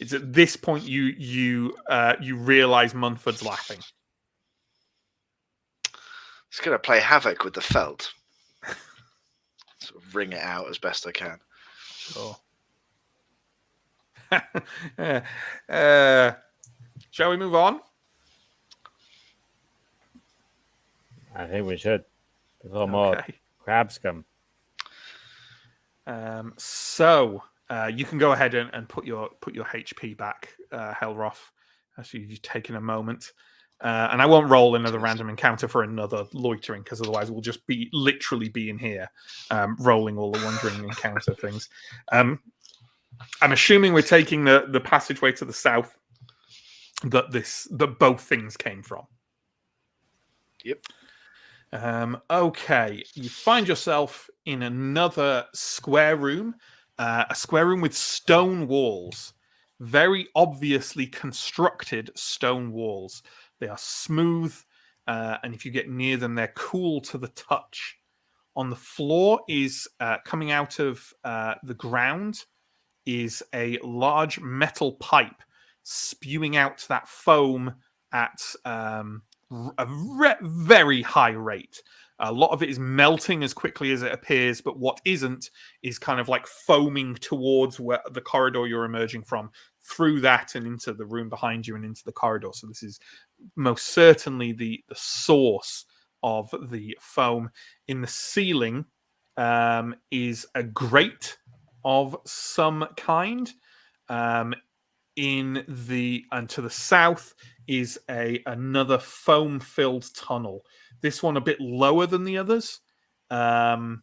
It's at this point you realise Munford's laughing. It's going to play havoc with the felt. Sort of wring it out as best I can. Sure. Shall we move on? I think we should. Before more crabs come. So you can go ahead and put your HP back, Helroth, as you've taken a moment. And I won't roll another random encounter for another loitering, because otherwise we'll just literally be in here rolling all the wandering encounter things. I'm assuming we're taking the passageway to the south that both things came from. Yep. Okay, you find yourself in another square room, a square room with stone walls, very obviously constructed stone walls. They are smooth, and if you get near them, they're cool to the touch. On the floor is coming out of the ground is a large metal pipe spewing out that foam at a very high rate. A lot of it is melting as quickly as it appears, but what isn't is kind of like foaming towards where the corridor you're emerging from, through that and into the room behind you and into the corridor. So this is most certainly the source of the foam. In the ceiling is a grate of some kind. And to the south is another foam-filled tunnel. This one a bit lower than the others, but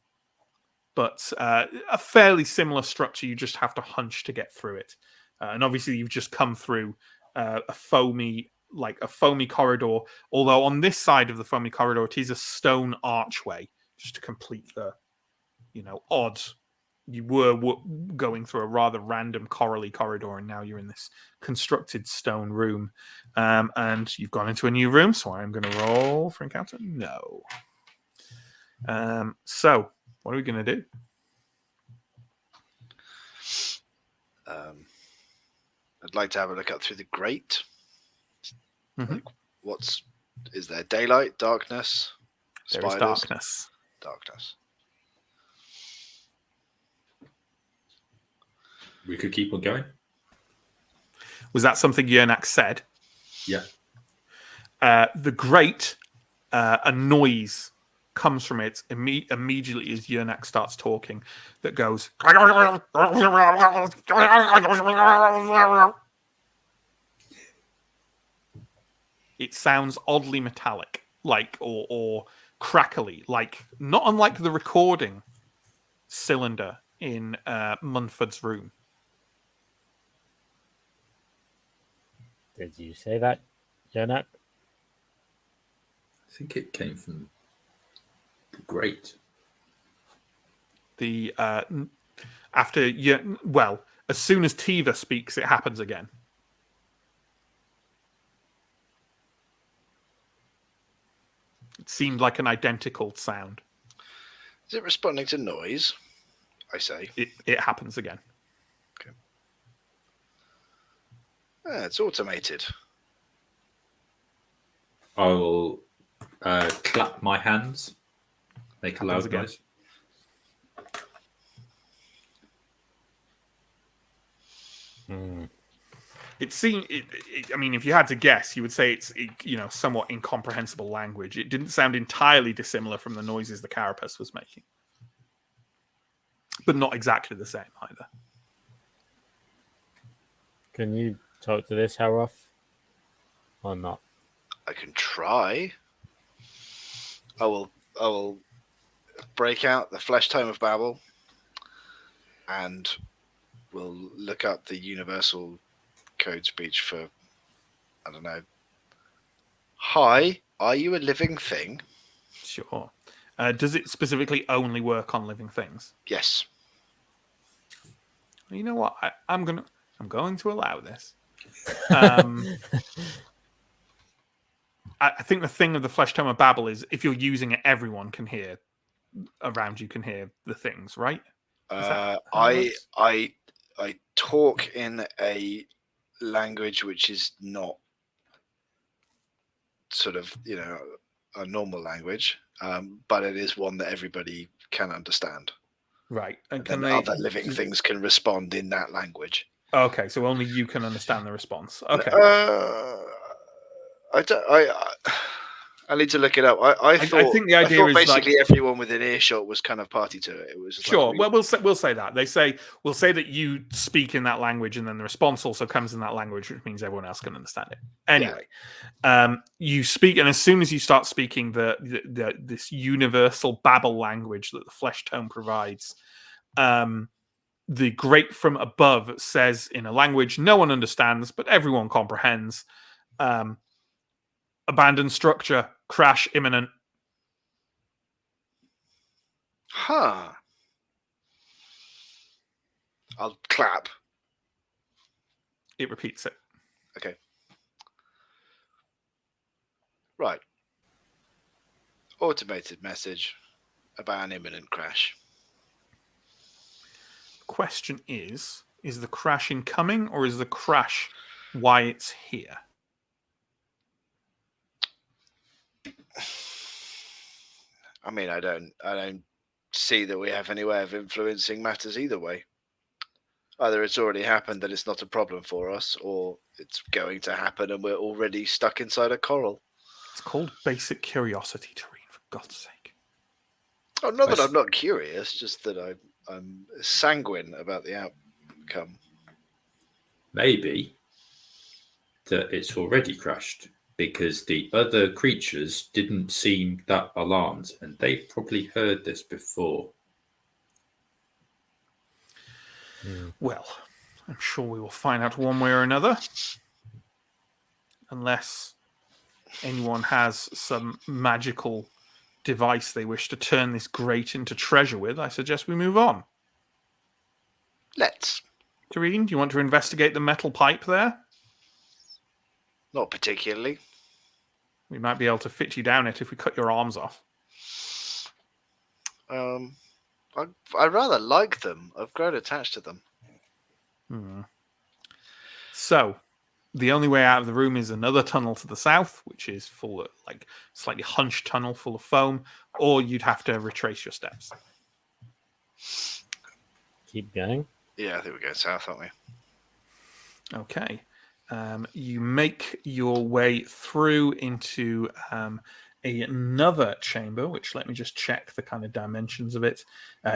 a fairly similar structure. You just have to hunch to get through it. And obviously, you've just come through a foamy corridor. Although on this side of the foamy corridor, it is a stone archway, just to complete the, odd. You were going through a rather random corally corridor, and now you're in this constructed stone room. And you've gone into a new room, so I'm going to roll for encounter. No. So, what are we going to do? I'd like to have a look up through the grate. Mm-hmm. Is there daylight, darkness? There is darkness. Darkness. We could keep on going. Was that something Yernak said? Yeah. The grate, a noise comes from it immediately as Yernak starts talking that goes. It sounds oddly metallic, like or crackly, like not unlike the recording cylinder in Munford's room. Did you say that, Jonak? I think it came from the grate. The after as soon as Tiva speaks, it happens again. It seemed like an identical sound. Is it responding to noise? I say. It happens again. Okay. It's automated. I will clap my hands, make a loud noise. It seemed. I mean, if you had to guess, you would say it's somewhat incomprehensible language. It didn't sound entirely dissimilar from the noises the carapace was making, but not exactly the same either. Can you talk to this Helroth? Or not? I can try. I will break out the Flesh Tome of Babel and we'll look up the universal code speech for, I don't know. Hi, are you a living thing? Sure. Does it specifically only work on living things? Yes. You know what? I'm going to allow this. I think the thing of the Flesh Tome of Babel is if you're using it, everyone can hear around you, can hear the things, right? I talk in a language which is not sort of, a normal language, but it is one that everybody can understand. Right. And then other living things can respond in that language. Okay, so only you can understand the response. Okay. I need to look it up. I think the idea is basically everyone within earshot was kind of party to it. It was sure. Well, we'll say that. We'll say that you speak in that language, and then the response also comes in that language, which means everyone else can understand it. Anyway, you speak, and as soon as you start speaking this universal Babel language that the Flesh Tome provides, the grate from above says in a language no one understands, but everyone comprehends. Abandoned structure, crash imminent. Huh. I'll clap. It repeats it. Okay. Right. Automated message about an imminent crash. Question is the crash incoming or is the crash why it's here? I mean, I don't see that we have any way of influencing matters either way. Either it's already happened and it's not a problem for us, or it's going to happen and we're already stuck inside a coral. It's called basic curiosity, Tareen, for God's sake. Oh, not that I'm not curious, just that I'm sanguine about the outcome. Maybe that it's already crashed because the other creatures didn't seem that alarmed, and they've probably heard this before. Well, I'm sure we will find out one way or another. Unless anyone has some magical device they wish to turn this grate into treasure with, I suggest we move on. Let's. Tareen, do you want to investigate the metal pipe there? Not particularly. We might be able to fit you down it if we cut your arms off. I rather like them. I've grown attached to them. So, the only way out of the room is another tunnel to the south, which is full of, slightly hunched tunnel full of foam, or you'd have to retrace your steps. Keep going. Yeah, I think we're going south, aren't we? Okay. You make your way through into another chamber, which let me just check the kind of dimensions of it.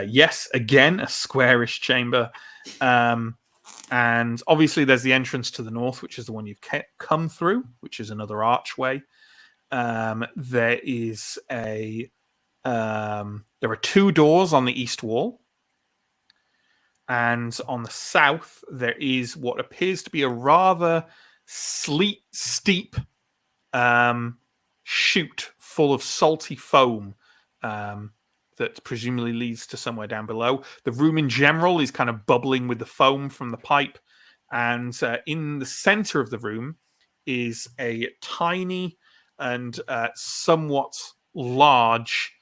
Yes, again, a squarish chamber. And obviously there's the entrance to the north, which is the one you've come through, which is another archway. There is there are 2 doors on the east wall. And on the south, there is what appears to be a rather steep chute full of salty foam that presumably leads to somewhere down below. The room in general is kind of bubbling with the foam from the pipe. And in the center of the room is a tiny and somewhat large,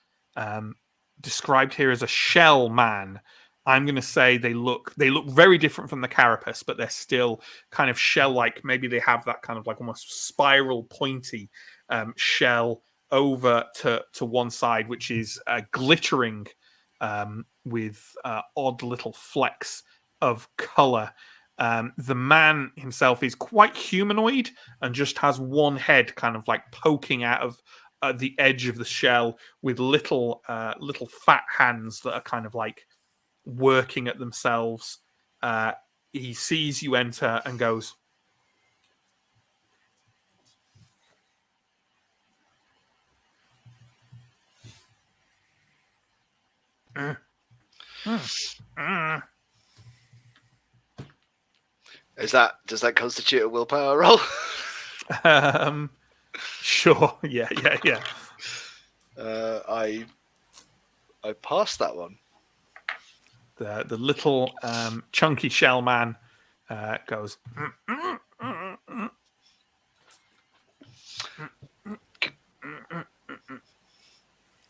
described here as a shell man. I'm going to say they look very different from the carapace, but they're still kind of shell-like. Maybe they have that kind of like almost spiral, pointy shell over to one side, which is glittering with odd little flecks of color. The man himself is quite humanoid and just has one head kind of like poking out of the edge of the shell with little fat hands that are kind of like working at themselves. He sees you enter and goes, Does that constitute a willpower roll? Sure. Yeah. I passed that one. The little chunky shell man goes.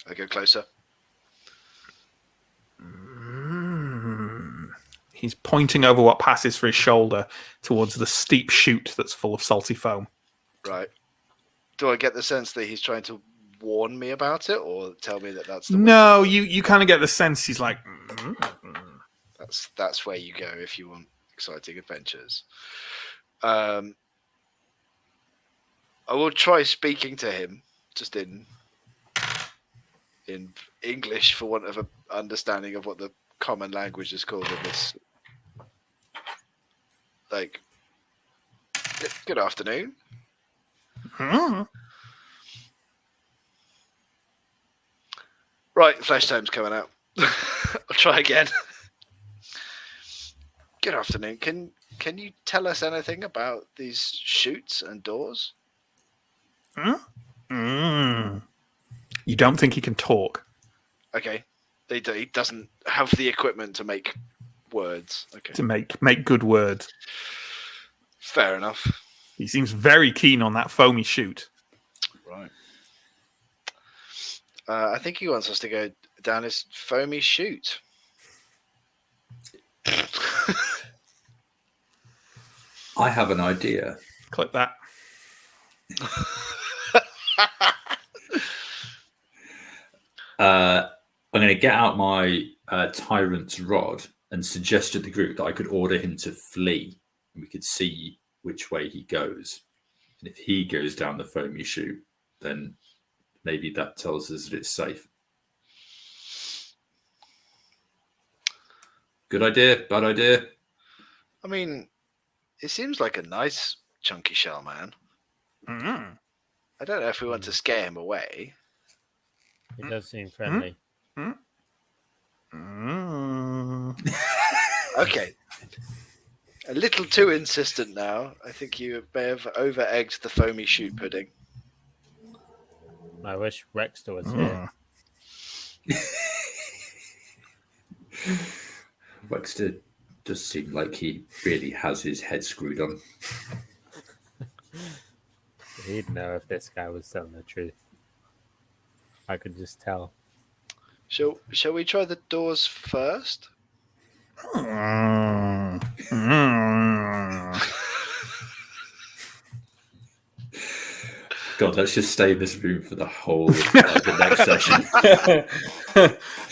I go closer. He's pointing over what passes for his shoulder towards the steep chute that's full of salty foam. Right. Do I get the sense that he's trying to warn me about it, or tell me that that's the No, way you kind of get the sense he's like, that's where you go if you want exciting adventures. I will try speaking to him just in English, for want of an understanding of what the common language is called in this. Like, good afternoon. Right, flesh tome's coming out. I'll try again. Good afternoon. Can you tell us anything about these chutes and doors? You don't think he can talk? Okay. He doesn't have the equipment to make words. Okay. To make good words. Fair enough. He seems very keen on that foamy chute. Right. I think he wants us to go down his foamy chute. I have an idea. Click that. I'm going to get out my tyrant's rod and suggest to the group that I could order him to flee, and we could see which way he goes. And if he goes down the foamy chute, then maybe that tells us that it's safe. Good idea, bad idea? I mean, it seems like a nice chunky shell man. I don't know if we want to scare him away. He does seem friendly. Okay. A little too insistent now. I think you may have over-egged the foamy chute pudding. I wish Rexter was here. Rexter does seem like he really has his head screwed on. He'd know if this guy was telling the truth. I could just tell. Shall we try the doors first? God, let's just stay in this room for the whole of the next session.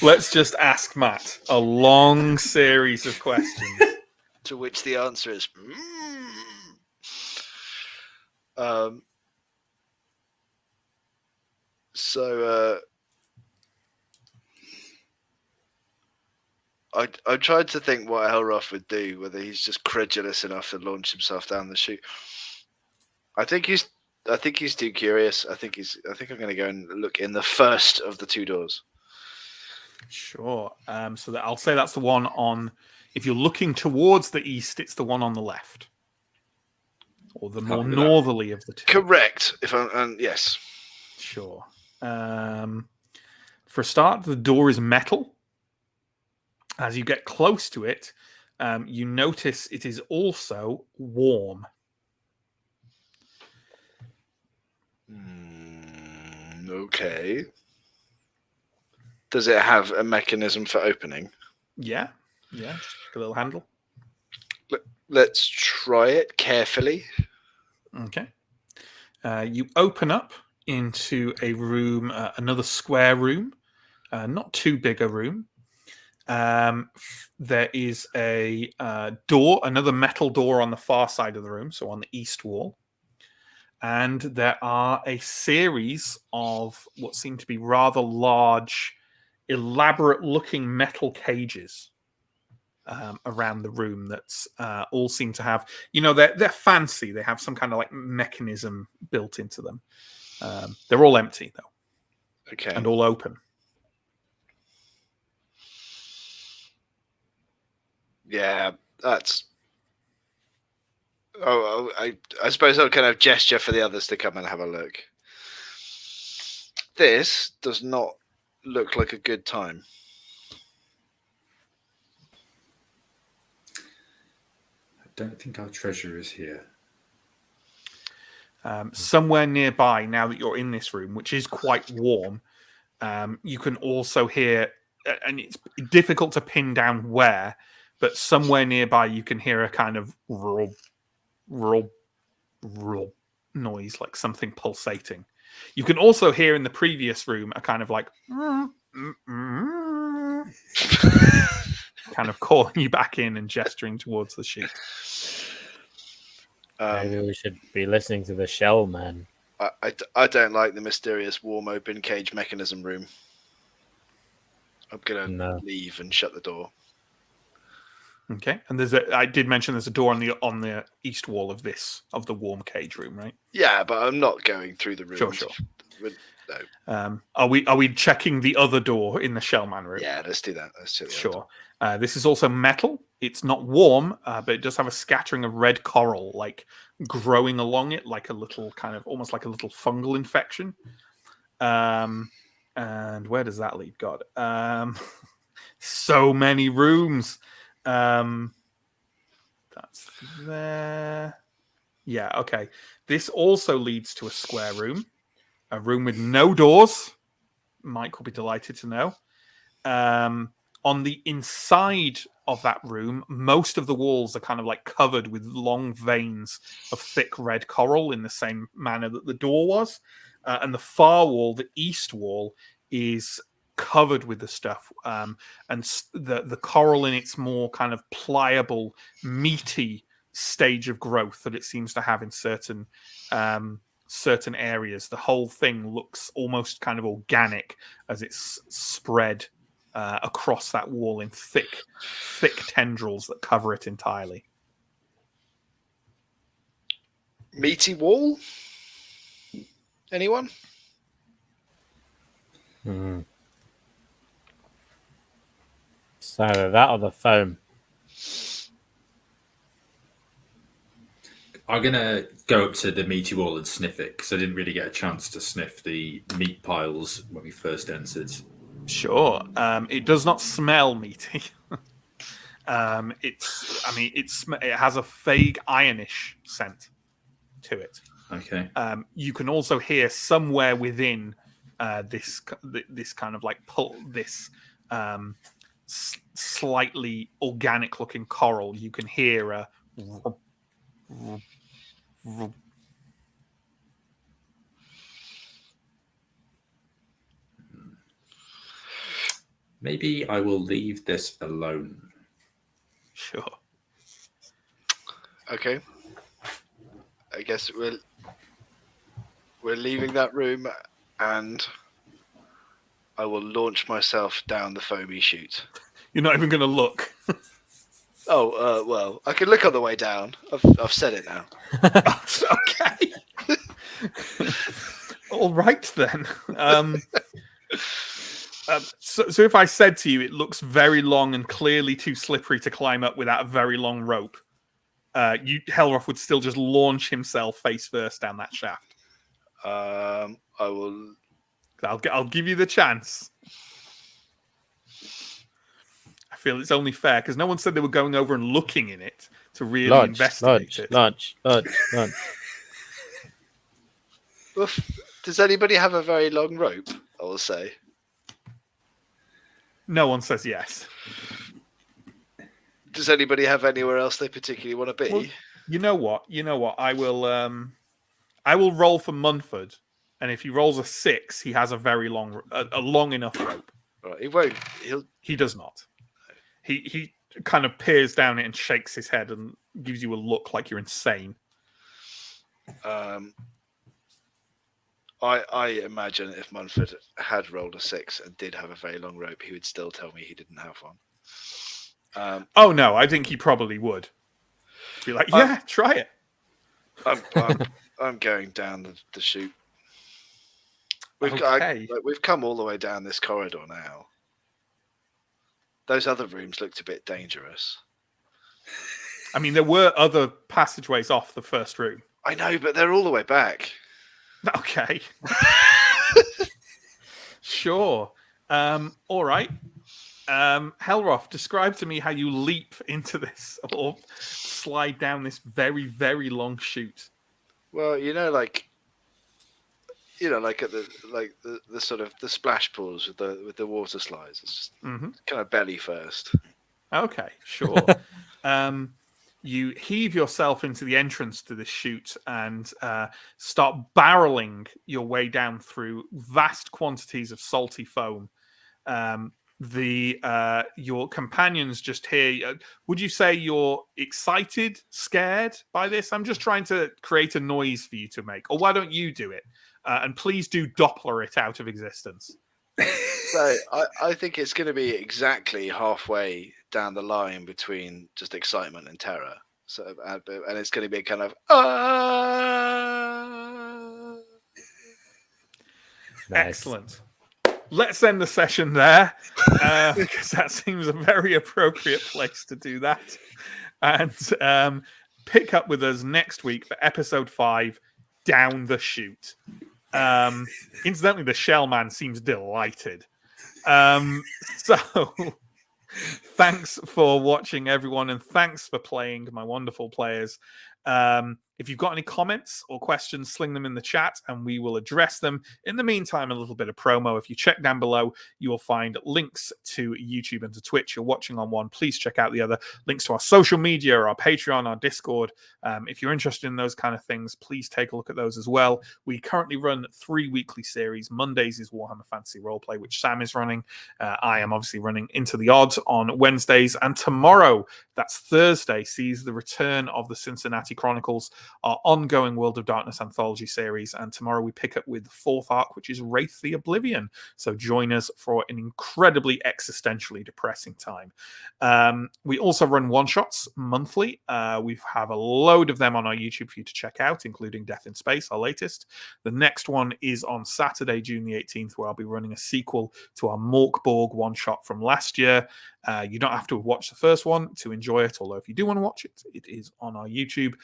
Let's just ask Matt a long series of questions. To which the answer is... So I tried to think what Elroth would do, whether he's just credulous enough to launch himself down the chute. I think he's too curious. I think I'm going to go and look in the first of the two doors. Sure. So that I'll say that's the one on. If you're looking towards the east, it's the one on the left, or the more northerly of the two. Correct. Yes. Sure. For a start, the door is metal. As you get close to it, you notice it is also warm. Okay. Does it have a mechanism for opening? Yeah, just like a little handle. Let's try it carefully. Okay. You open up into a room, another square room, not too big a room. There is a door, another metal door on the far side of the room, so on the east wall. And there are a series of what seem to be rather large, elaborate-looking metal cages around the room that's all seem to have, they're fancy. They have some kind of like mechanism built into them. They're all empty though. Okay. And all open. Yeah, that's. Oh, I suppose I'll kind of gesture for the others to come and have a look. This does not look like a good time. I don't think our treasure is here. Somewhere nearby, now that you're in this room, which is quite warm, you can also hear, and it's difficult to pin down where, but somewhere nearby you can hear a kind of roll noise, like something pulsating. You can also hear in the previous room a kind of like kind of calling you back in and gesturing towards the chute. Maybe we should be listening to the shell man. I don't like the mysterious warm open cage mechanism room. I'm gonna leave and shut the door. Okay, and I did mention there's a door on the east wall of the warm cage room, right? Yeah, but I'm not going through the room. Sure. No. Are we checking the other door in the Shellman room? Yeah, let's do that. Let's do that. Sure. This is also metal. It's not warm, but it does have a scattering of red coral, like growing along it, like a little kind of almost like a little fungal infection. And where does that lead? God, so many rooms. That's there. Yeah. Okay. This also leads to a square room. A room with no doors. Mike will be delighted to know. On the inside of that room, most of the walls are kind of like covered with long veins of thick red coral in the same manner that the door was. And the far wall, the east wall, is covered with the stuff. And the coral in its more kind of pliable, meaty stage of growth that it seems to have in certain areas. The whole thing looks almost kind of organic as it's spread across that wall in thick tendrils that cover it entirely. Meaty wall? Anyone? So that or the foam. I'm going to go up to the meaty wall and sniff it, because I didn't really get a chance to sniff the meat piles when we first entered. Sure. It does not smell meaty. It has a vague ironish scent to it. Okay. You can also hear somewhere within this kind of like slightly organic looking coral. You can hear a Maybe I will leave this alone. Sure. Okay. I guess we're leaving that room, and I will launch myself down the foamy chute. You're not even going to look. Well, I can look on the way down. I've said it now. Okay. All right then. So if I said to you, it looks very long and clearly too slippery to climb up without a very long rope, Helroth would still just launch himself face first down that shaft. I will. I'll give you the chance. I feel it's only fair because no one said they were going over and looking in it to really investigate it. Launch. Does anybody have a very long rope? I will say. No one says yes. Does anybody have anywhere else they particularly want to be? Well, you know what? I will roll for Munford, and if he rolls a 6, he has a very long, a long enough rope. Right, he won't. He does not. He kind of peers down it and shakes his head and gives you a look like you're insane. I imagine if Munford had rolled a 6 and did have a very long rope, he would still tell me he didn't have one. Oh no, I think he probably would be like, yeah, try it. I'm going down the chute. Okay. We've come all the way down this corridor now. Those other rooms looked a bit dangerous. I mean, there were other passageways off the first room. I know, but they're all the way back. Okay. Sure. All right. Helroth, describe to me how you leap into this or slide down this very, very long chute. Well, like at the sort of the splash pools with the water slides. It's just kind of belly first. Okay, sure. You heave yourself into the entrance to this chute and start barreling your way down through vast quantities of salty foam. Your companions just hear. Would you say you're excited, scared by this? I'm just trying to create a noise for you to make. Or why don't you do it? And please do Doppler it out of existence. So I think it's going to be exactly halfway down the line between just excitement and terror. So and it's going to be kind of Nice. Excellent. Let's end the session there because that seems a very appropriate place to do that. And pick up with us next week for episode 5, Down the Chute. Incidentally, the Shell Man seems delighted. So thanks for watching, everyone, and thanks for playing, my wonderful players. If you've got any comments or questions, sling them in the chat and we will address them. In the meantime, a little bit of promo. If you check down below, you will find links to YouTube and to Twitch. You're watching on one, please check out the other. Links to our social media, our Patreon, our Discord. If you're interested in those kind of things, please take a look at those as well. We currently run 3 weekly series. Mondays is Warhammer Fantasy Roleplay, which Sam is running. I am obviously running Into the Odds on Wednesdays. And tomorrow, that's Thursday, sees the return of the Cincinnati Chronicles, our ongoing World of Darkness anthology series. And tomorrow we pick up with the 4th arc, which is Wraith the Oblivion. So join us for an incredibly existentially depressing time. We also run one-shots monthly. We have a load of them on our YouTube for you to check out, including Death in Space, our latest. The next one is on Saturday, June the 18th, where I'll be running a sequel to our Morkborg one-shot from last year. You don't have to watch the first one to enjoy it, although if you do want to watch it, it is on our YouTube.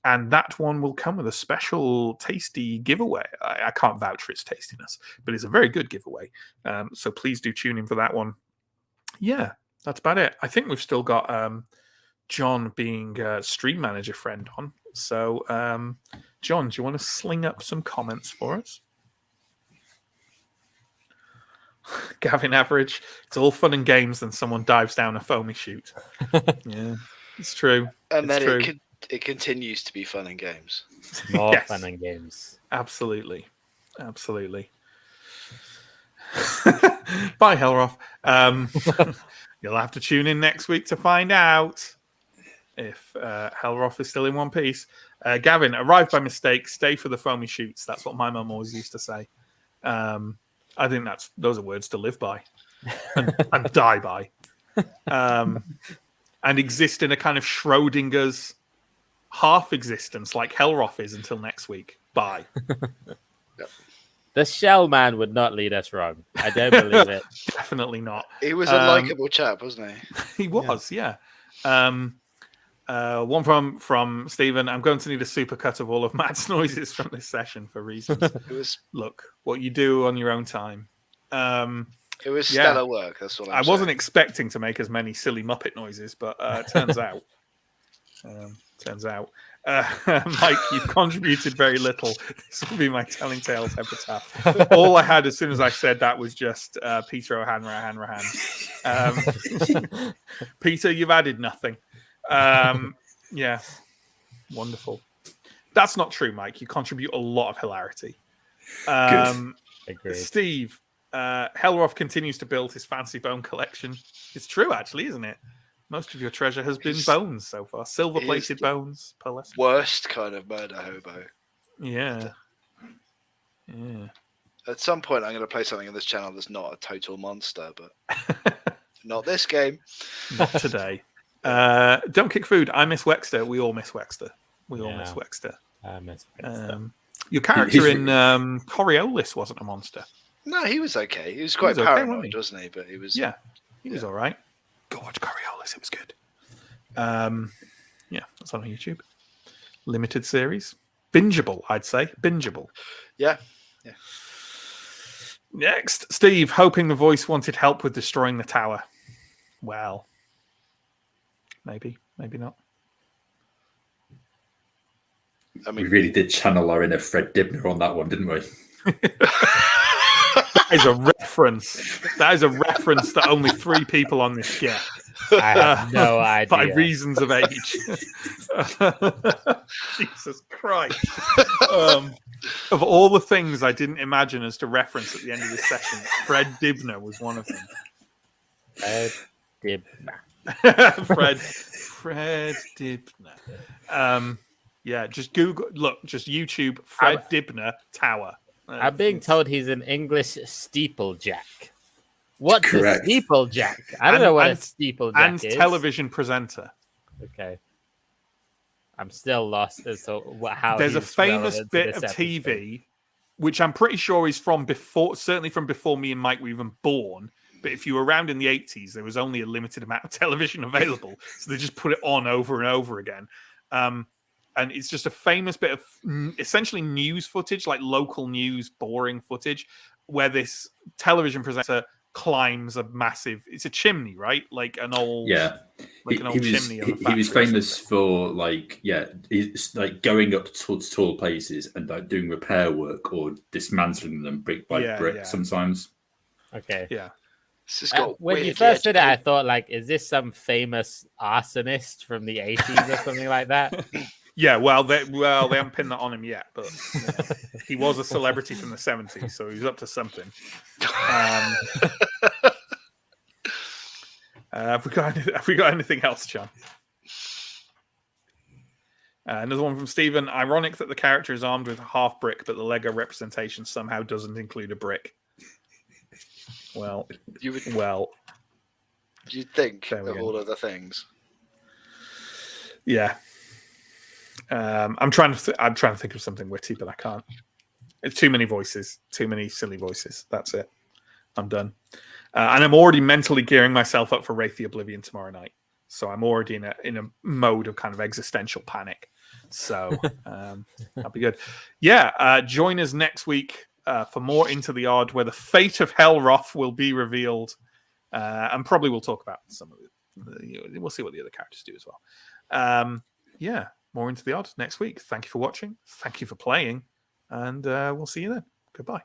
And that one will come with a special tasty giveaway. I can't vouch for its tastiness, but it's a very good giveaway. So please do tune in for that one. Yeah, that's about it. I think we've still got John being stream manager friend on. So, John, do you want to sling up some comments for us? Gavin Average, it's all fun and games, then someone dives down a foamy chute. Yeah, it's true. And it's then true. It continues to be fun and games. More Yes. fun and games. Absolutely. Bye, Helroth. You'll have to tune in next week to find out if Helroth is still in one piece. Gavin, arrived by mistake, stay for the foamy chutes. That's what my mum always used to say. I think those are words to live by and die by. And exist in a kind of Schrodinger's half existence like Hellroth is until next week. Bye. The Shell Man would not lead us wrong. I don't believe it. Definitely not. He was a likable chap, wasn't he? He was, yeah. One from Stephen. I'm going to need a supercut of all of Matt's noises from this session for reasons. Look, what you do on your own time. It was stellar work. That's what I wasn't expecting to make as many silly Muppet noises, but turns out. Mike, you've contributed very little. This will be my Telling Tales epitaph. All I had as soon as I said that was just Peter O'Hanrahan. Peter, you've added nothing. Yeah, wonderful. That's not true, Mike. You contribute a lot of hilarity. Agreed. Steve, Hellroth continues to build his fancy bone collection. It's true, actually, isn't it? Most of your treasure has been bones so far. Silver-plated bones. Worst kind of murder hobo. Yeah. At some point, I'm going to play something on this channel that's not a total monster, but not this game. Not today. Don't kick food. I miss Wexter. We all miss Wexter. Miss Wexter. I miss Wexter. Your character in Coriolis wasn't a monster. No, he was okay. He was quite paranoid, wasn't he? But he was. Yeah, he was all right. Go watch Coriolis. It was good. Yeah, that's on YouTube. Limited series. Bingeable, I'd say. Bingeable. Yeah. Next, Steve, hoping the voice wanted help with destroying the tower. Well, maybe not. I mean, we really did channel our inner Fred Dibner on that one, didn't we? That is a reference. That is a reference that only 3 people on this get. I have no idea. By reasons of age. Jesus Christ. Of all the things I didn't imagine as to reference at the end of this session, Fred Dibner was one of them. Fred Dibner. Fred Dibner. Yeah, just Google, look, just YouTube Fred Dibner Tower. I'm being told he's an English steeplejack. What's Correct. a steeplejack? I don't know what a steeplejack is. And television presenter. Okay. I'm still lost as to how there's a famous bit of TV, which I'm pretty sure is from before, certainly from before me and Mike were even born. But if you were around in the 80s, there was only a limited amount of television available. So they just put it on over and over again. And it's just a famous bit of essentially news footage, like local news, boring footage, where this television presenter climbs a massive, it's a chimney, right? Like an old, chimney. He was famous for he's like going up towards tall places and like doing repair work or dismantling them brick by brick sometimes. Okay. Yeah. When you first said it, I thought, like, is this some famous arsonist from the 80s or something like that? Yeah, well, they haven't pinned that on him yet, but he was a celebrity from the 70s, so he was up to something. Have we got anything else, John? Another one from Stephen. Ironic that the character is armed with a half brick, but the Lego representation somehow doesn't include a brick. Well, you'd think of all of the things. Yeah. I'm trying to think of something witty, but I can't. It's too many voices, too many silly voices. That's it. I'm done. And I'm already mentally gearing myself up for Wraith the Oblivion tomorrow night. So I'm already in a mode of kind of existential panic. So that'll be good. Yeah, join us next week for more Into the Odd, where the fate of Hellroth will be revealed, and probably we'll talk about some of it. We'll see what the other characters do as well. Yeah. More Into the Odd next week. Thank you for watching. Thank you for playing. And we'll see you then. Goodbye.